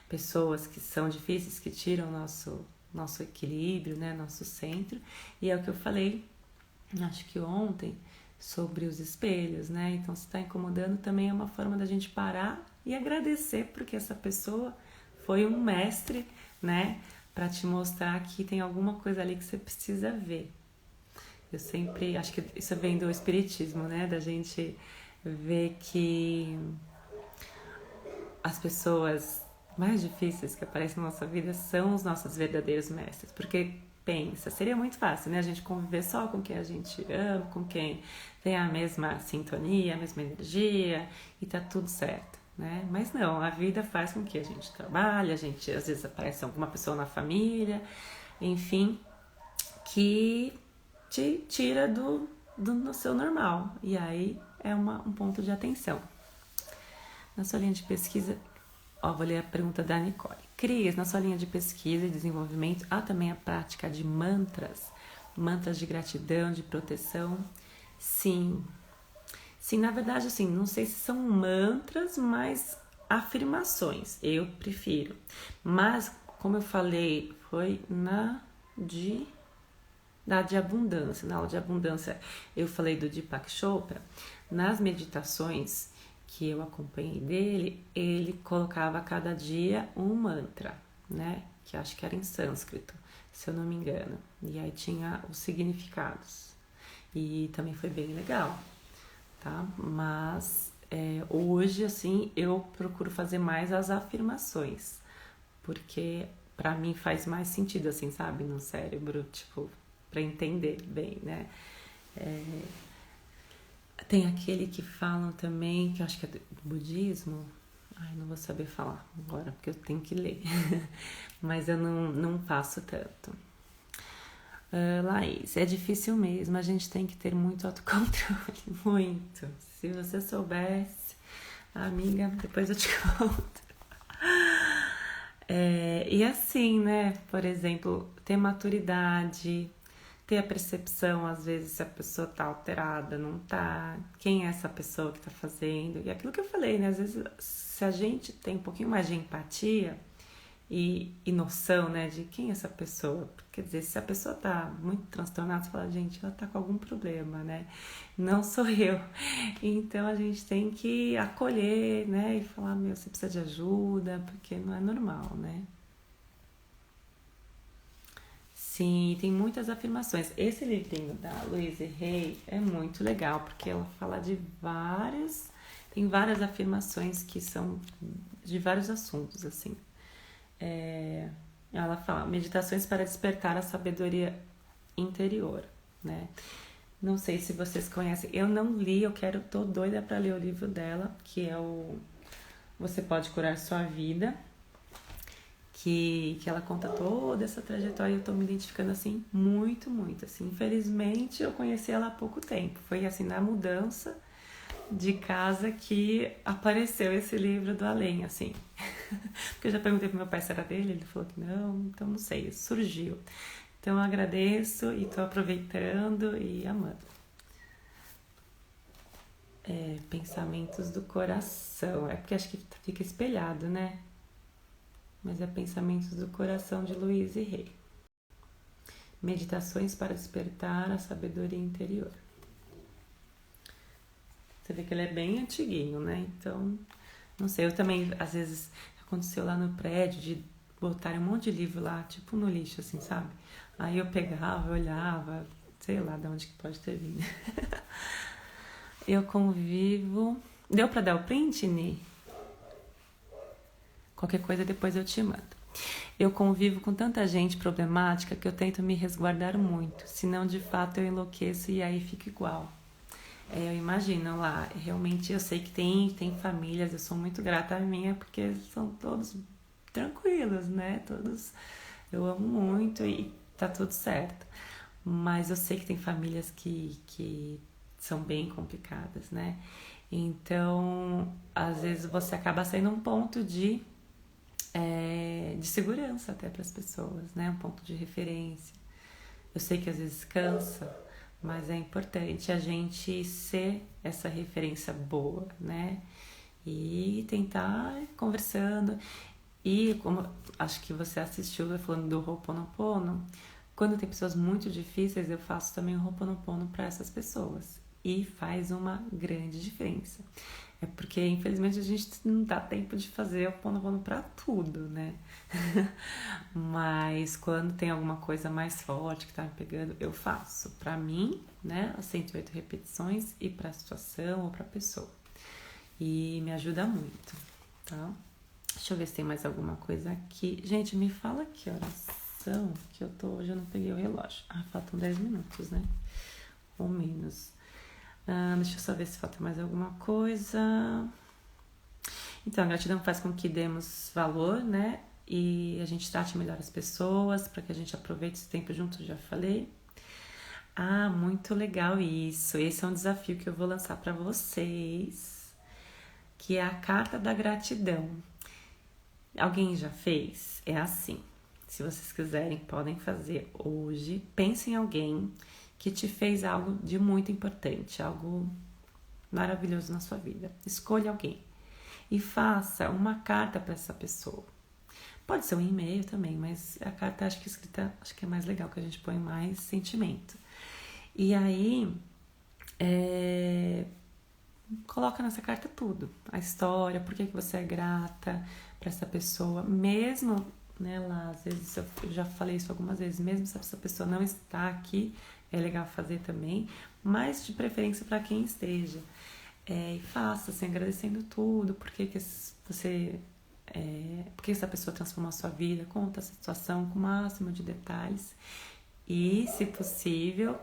pessoas que são difíceis, que tiram nosso equilíbrio, né? Nosso centro, e é o que eu falei, acho que ontem, sobre os espelhos, né? Então, se está incomodando, também é uma forma da gente parar e agradecer, porque essa pessoa foi um mestre, né? Para te mostrar que tem alguma coisa ali que você precisa ver. Eu sempre, acho que isso vem do espiritismo, né? Da gente ver que as pessoas mais difíceis que aparecem na nossa vida são os nossos verdadeiros mestres. Porque, pensa, seria muito fácil, né? A gente conviver só com quem a gente ama, com quem tem a mesma sintonia, a mesma energia e tá tudo certo, né? Mas não, a vida faz com que a gente trabalhe, às vezes aparece alguma pessoa na família, enfim, que te tira do seu normal. E aí é um ponto de atenção. Na sua linha de pesquisa, vou ler a pergunta da Nicole. Cris, na sua linha de pesquisa e desenvolvimento, há também a prática de mantras de gratidão, de proteção? Sim, na verdade, assim, não sei se são mantras, mas afirmações, eu prefiro. Mas, como eu falei, foi na de abundância, na aula de abundância, eu falei do Deepak Chopra. Nas meditações que eu acompanhei dele, ele colocava a cada dia um mantra, né? Que acho que era em sânscrito, se eu não me engano. E aí tinha os significados. E também foi bem legal, tá? Mas hoje, assim, eu procuro fazer mais as afirmações, porque pra mim faz mais sentido, assim, sabe? No cérebro, tipo, pra entender bem, né? Tem aquele que falam também, que eu acho que é do budismo. Ai, não vou saber falar agora, porque eu tenho que ler. Mas eu não faço tanto. Laís, é difícil mesmo. A gente tem que ter muito autocontrole. Muito. Se você soubesse, amiga, depois eu te conto. E assim, né? Por exemplo, ter maturidade, ter a percepção, às vezes, se a pessoa tá alterada, não tá, quem é essa pessoa que tá fazendo, e aquilo que eu falei, né, às vezes, se a gente tem um pouquinho mais de empatia e noção, né, de quem é essa pessoa, quer dizer, se a pessoa tá muito transtornada, você fala, gente, ela tá com algum problema, né, não sou eu, então a gente tem que acolher, né, e falar, meu, você precisa de ajuda, porque não é normal, né. Sim, tem muitas afirmações. Esse livrinho da Louise Hay é muito legal, porque ela fala tem várias afirmações que são de vários assuntos, assim. Ela fala, meditações para despertar a sabedoria interior, né? Não sei se vocês conhecem, eu não li, tô doida para ler o livro dela, que é o Você Pode Curar Sua Vida, que ela conta toda essa trajetória e eu tô me identificando, assim, muito, muito, assim. Infelizmente, eu conheci ela há pouco tempo. Foi, assim, na mudança, de casa que apareceu esse livro do além, assim. Porque eu já perguntei pro meu pai se era dele, ele falou que não, então não sei, surgiu. Então eu agradeço e tô aproveitando e amando. Pensamentos do coração. É porque acho que fica espelhado, né? Mas é Pensamentos do Coração de Luiz e Rei. Meditações para despertar a sabedoria interior. Você vê que ele é bem antiguinho, né? Então, não sei, eu também, às vezes, aconteceu lá no prédio de botarem um monte de livro lá, tipo no lixo, assim, sabe? Aí eu pegava, olhava, sei lá de onde que pode ter vindo. Eu convivo... Deu pra dar o print, Ni? Qualquer coisa depois eu te mando. Eu convivo com tanta gente problemática que eu tento me resguardar muito, senão de fato eu enlouqueço e aí fica igual. Eu imagino lá, realmente eu sei que tem famílias, eu sou muito grata à minha, porque são todos tranquilos, né? Todos eu amo muito e tá tudo certo. Mas eu sei que tem famílias que são bem complicadas, né? Então, às vezes você acaba sendo um ponto de segurança até para as pessoas, né? Um ponto de referência. Eu sei que às vezes cansa, mas é importante a gente ser essa referência boa, né? E tentar ir conversando. E como acho que você assistiu falando do Ho'oponopono, quando tem pessoas muito difíceis, eu faço também o Ho'oponopono para essas pessoas. E faz uma grande diferença. É porque, infelizmente, a gente não dá tempo de fazer o Ho'oponopono para tudo, né? Mas quando tem alguma coisa mais forte que tá me pegando, eu faço. Pra mim, né, as 108 repetições e pra situação ou pra pessoa. E me ajuda muito, tá? Deixa eu ver se tem mais alguma coisa aqui. Gente, me fala que horas são, que hoje eu não peguei o relógio. Faltam 10 minutos, né? Ou menos. Deixa eu só ver se falta mais alguma coisa. Então, a gratidão faz com que demos valor, né? E a gente trate melhor as pessoas, para que a gente aproveite esse tempo junto, já falei. Muito legal isso. Esse é um desafio que eu vou lançar para vocês, que é a carta da gratidão. Alguém já fez? É assim. Se vocês quiserem, podem fazer hoje. Pense em alguém que te fez algo de muito importante, algo maravilhoso na sua vida. Escolha alguém e faça uma carta para essa pessoa. Pode ser um e-mail também, mas a carta acho que é mais legal, que a gente põe mais sentimento. E aí, coloca nessa carta tudo. A história, por que você é grata para essa pessoa, mesmo, né, lá, às vezes eu já falei isso algumas vezes, mesmo se essa pessoa não está aqui, é legal fazer também, mas de preferência para quem esteja. E faça, assim, agradecendo tudo, porque essa pessoa transformou a sua vida, conta a situação com o máximo de detalhes e, se possível,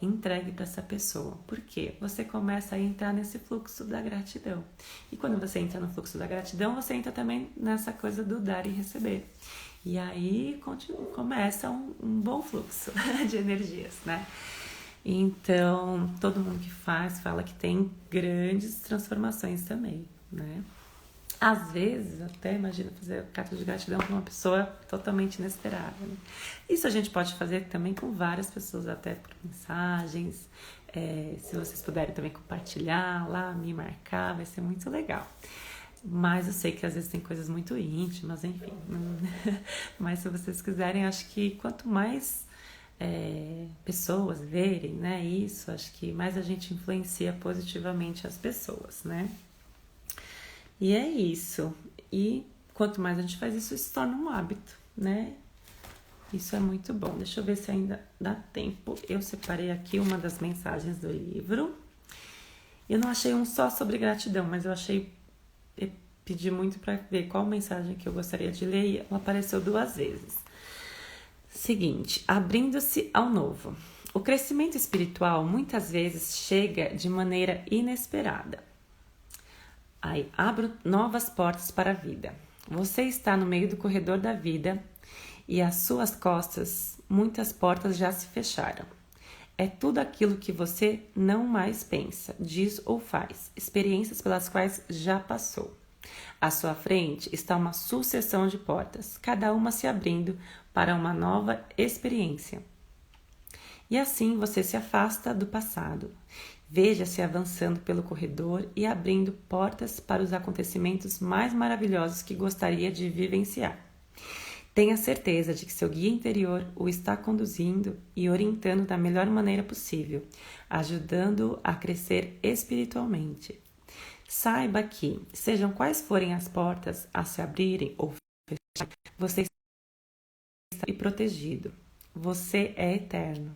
entregue para essa pessoa. Por quê? Você começa a entrar nesse fluxo da gratidão. E quando você entra no fluxo da gratidão, você entra também nessa coisa do dar e receber. E aí começa um bom fluxo de energias, né? Então, todo mundo que fala que tem grandes transformações também, né? Às vezes, até imagina fazer carta de gratidão para uma pessoa totalmente inesperada, né? Isso a gente pode fazer também com várias pessoas, até por mensagens. Se vocês puderem também compartilhar lá, me marcar, vai ser muito legal. Mas eu sei que às vezes tem coisas muito íntimas, enfim. Mas se vocês quiserem, acho que quanto mais pessoas verem, né, isso, acho que mais a gente influencia positivamente as pessoas, né? E é isso. E quanto mais a gente faz isso, se torna um hábito, né? Isso é muito bom. Deixa eu ver se ainda dá tempo. Eu separei aqui uma das mensagens do livro. Eu não achei um só sobre gratidão, mas eu pedi muito para ver qual mensagem que eu gostaria de ler e ela apareceu 2 vezes. Seguinte, abrindo-se ao novo. O crescimento espiritual muitas vezes chega de maneira inesperada. Aí, abro novas portas para a vida. Você está no meio do corredor da vida e às suas costas muitas portas já se fecharam. é tudo aquilo que você não mais pensa, diz ou faz, experiências pelas quais já passou. À sua frente está uma sucessão de portas, cada uma se abrindo para uma nova experiência. E assim você se afasta do passado. Veja-se avançando pelo corredor e abrindo portas para os acontecimentos mais maravilhosos que gostaria de vivenciar. Tenha certeza de que seu guia interior o está conduzindo e orientando da melhor maneira possível, ajudando-o a crescer espiritualmente. Saiba que, sejam quais forem as portas a se abrirem ou fecharem, você está protegido. Você é eterno.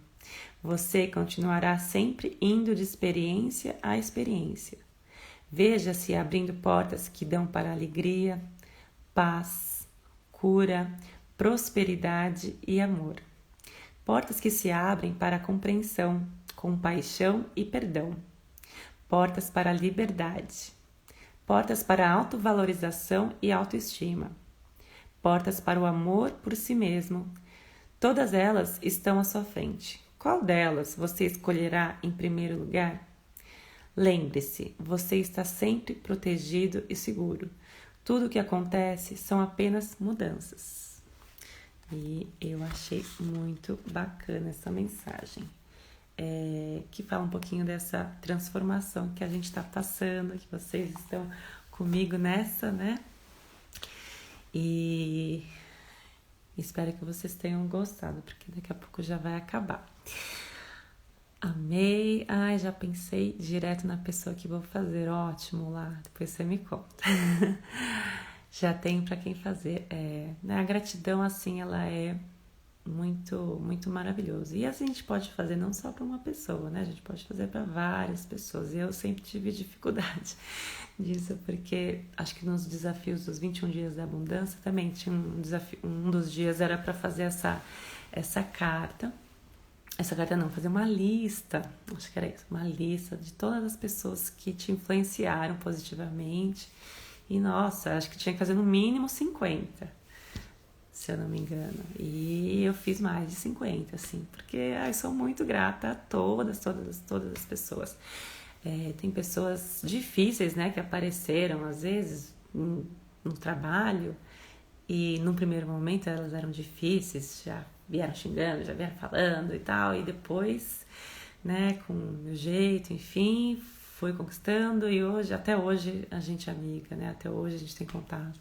Você continuará sempre indo de experiência a experiência. Veja-se abrindo portas que dão para alegria, paz, cura, prosperidade e amor. Portas que se abrem para a compreensão, compaixão e perdão. Portas para a liberdade. Portas para a autovalorização e autoestima. Portas para o amor por si mesmo. Todas elas estão à sua frente. Qual delas você escolherá em primeiro lugar? Lembre-se, você está sempre protegido e seguro. Tudo o que acontece são apenas mudanças. E eu achei muito bacana essa mensagem, que fala um pouquinho dessa transformação que a gente está passando, que vocês estão comigo nessa, né? E espero que vocês tenham gostado, porque daqui a pouco já vai acabar. Amei. Ai, já pensei direto na pessoa que vou fazer. Ótimo lá, depois você me conta. Já tenho para quem fazer. A gratidão, assim, ela é muito, muito maravilhosa. E assim a gente pode fazer não só para uma pessoa, né? A gente pode fazer para várias pessoas. E eu sempre tive dificuldade disso, porque acho que nos desafios dos 21 dias da abundância também tinha um desafio. Um dos dias era para fazer essa carta. Essa carta não, fazer uma lista, acho que era isso, uma lista de todas as pessoas que te influenciaram positivamente. E nossa, acho que tinha que fazer no mínimo 50, se eu não me engano. E eu fiz mais de 50, assim, porque eu sou muito grata a todas as pessoas. Tem pessoas difíceis, né, que apareceram às vezes no trabalho, e no primeiro momento elas eram difíceis, já vieram xingando, já vieram falando e tal, e depois, né, com o meu jeito, enfim, fui conquistando, e hoje, até hoje a gente é amiga, né, até hoje a gente tem contato.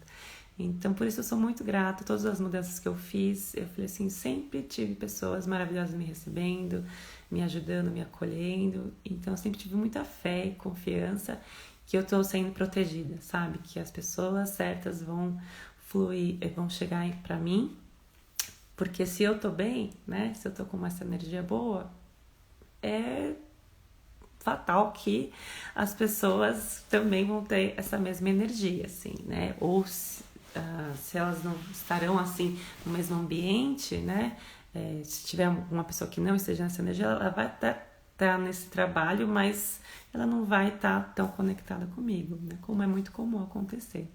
Então, por isso eu sou muito grata a todas as mudanças que eu fiz. Eu falei assim, sempre tive pessoas maravilhosas me recebendo, me ajudando, me acolhendo. Então, eu sempre tive muita fé e confiança que eu tô sendo protegida, sabe? Que as pessoas certas vão fluir, vão chegar pra mim. Porque se eu tô bem, né? Se eu tô com essa energia boa, é fatal que as pessoas também vão ter essa mesma energia, assim, né? Ou se elas não estarão, assim, no mesmo ambiente, né? Se tiver uma pessoa que não esteja nessa energia, ela vai estar nesse trabalho, mas ela não vai estar tão conectada comigo, né? Como é muito comum acontecer.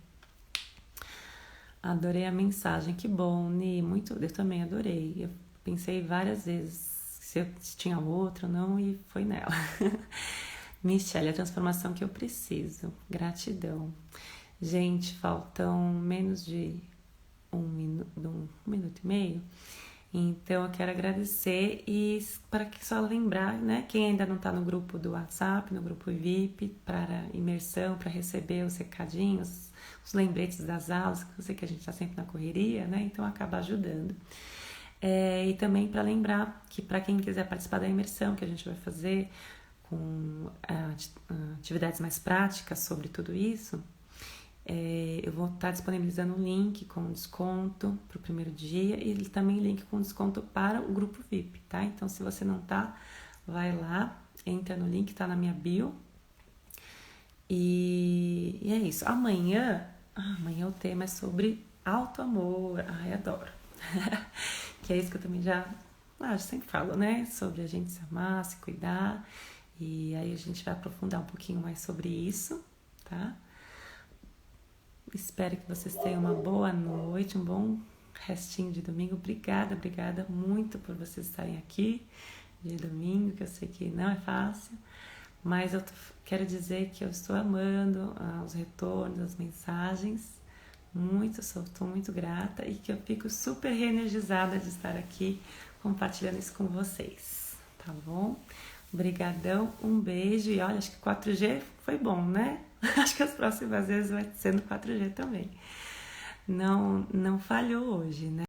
Adorei a mensagem, que bom, Ni, muito, eu também adorei. Eu pensei várias vezes se tinha outra ou não, e foi nela. Michelle, a transformação que eu preciso. Gratidão. Gente, faltam menos de um minuto e meio. Então, eu quero agradecer e para que só lembrar, né? Quem ainda não está no grupo do WhatsApp, no grupo VIP, para imersão, para receber os recadinhos, os lembretes das aulas, que eu sei que a gente está sempre na correria, né? Então, acaba ajudando. E também para lembrar que para quem quiser participar da imersão que a gente vai fazer com atividades mais práticas sobre tudo isso, eu vou estar disponibilizando um link com desconto para o primeiro dia e também link com desconto para o grupo VIP, tá? Então, se você não tá, vai lá, entra no link, tá na minha bio. E é isso. Amanhã o tema é sobre auto-amor. Ai, adoro. Que é isso que eu também já sempre falo, né? Sobre a gente se amar, se cuidar. E aí a gente vai aprofundar um pouquinho mais sobre isso, tá? Espero que vocês tenham uma boa noite, um bom restinho de domingo. Obrigada muito por vocês estarem aqui. de domingo, que eu sei que não é fácil, mas quero dizer que eu estou amando os retornos, as mensagens, estou muito grata e que eu fico super reenergizada de estar aqui compartilhando isso com vocês, tá bom? Obrigadão, um beijo e olha, acho que 4G foi bom, né? Acho que as próximas vezes vai sendo 4G também. Não falhou hoje, né?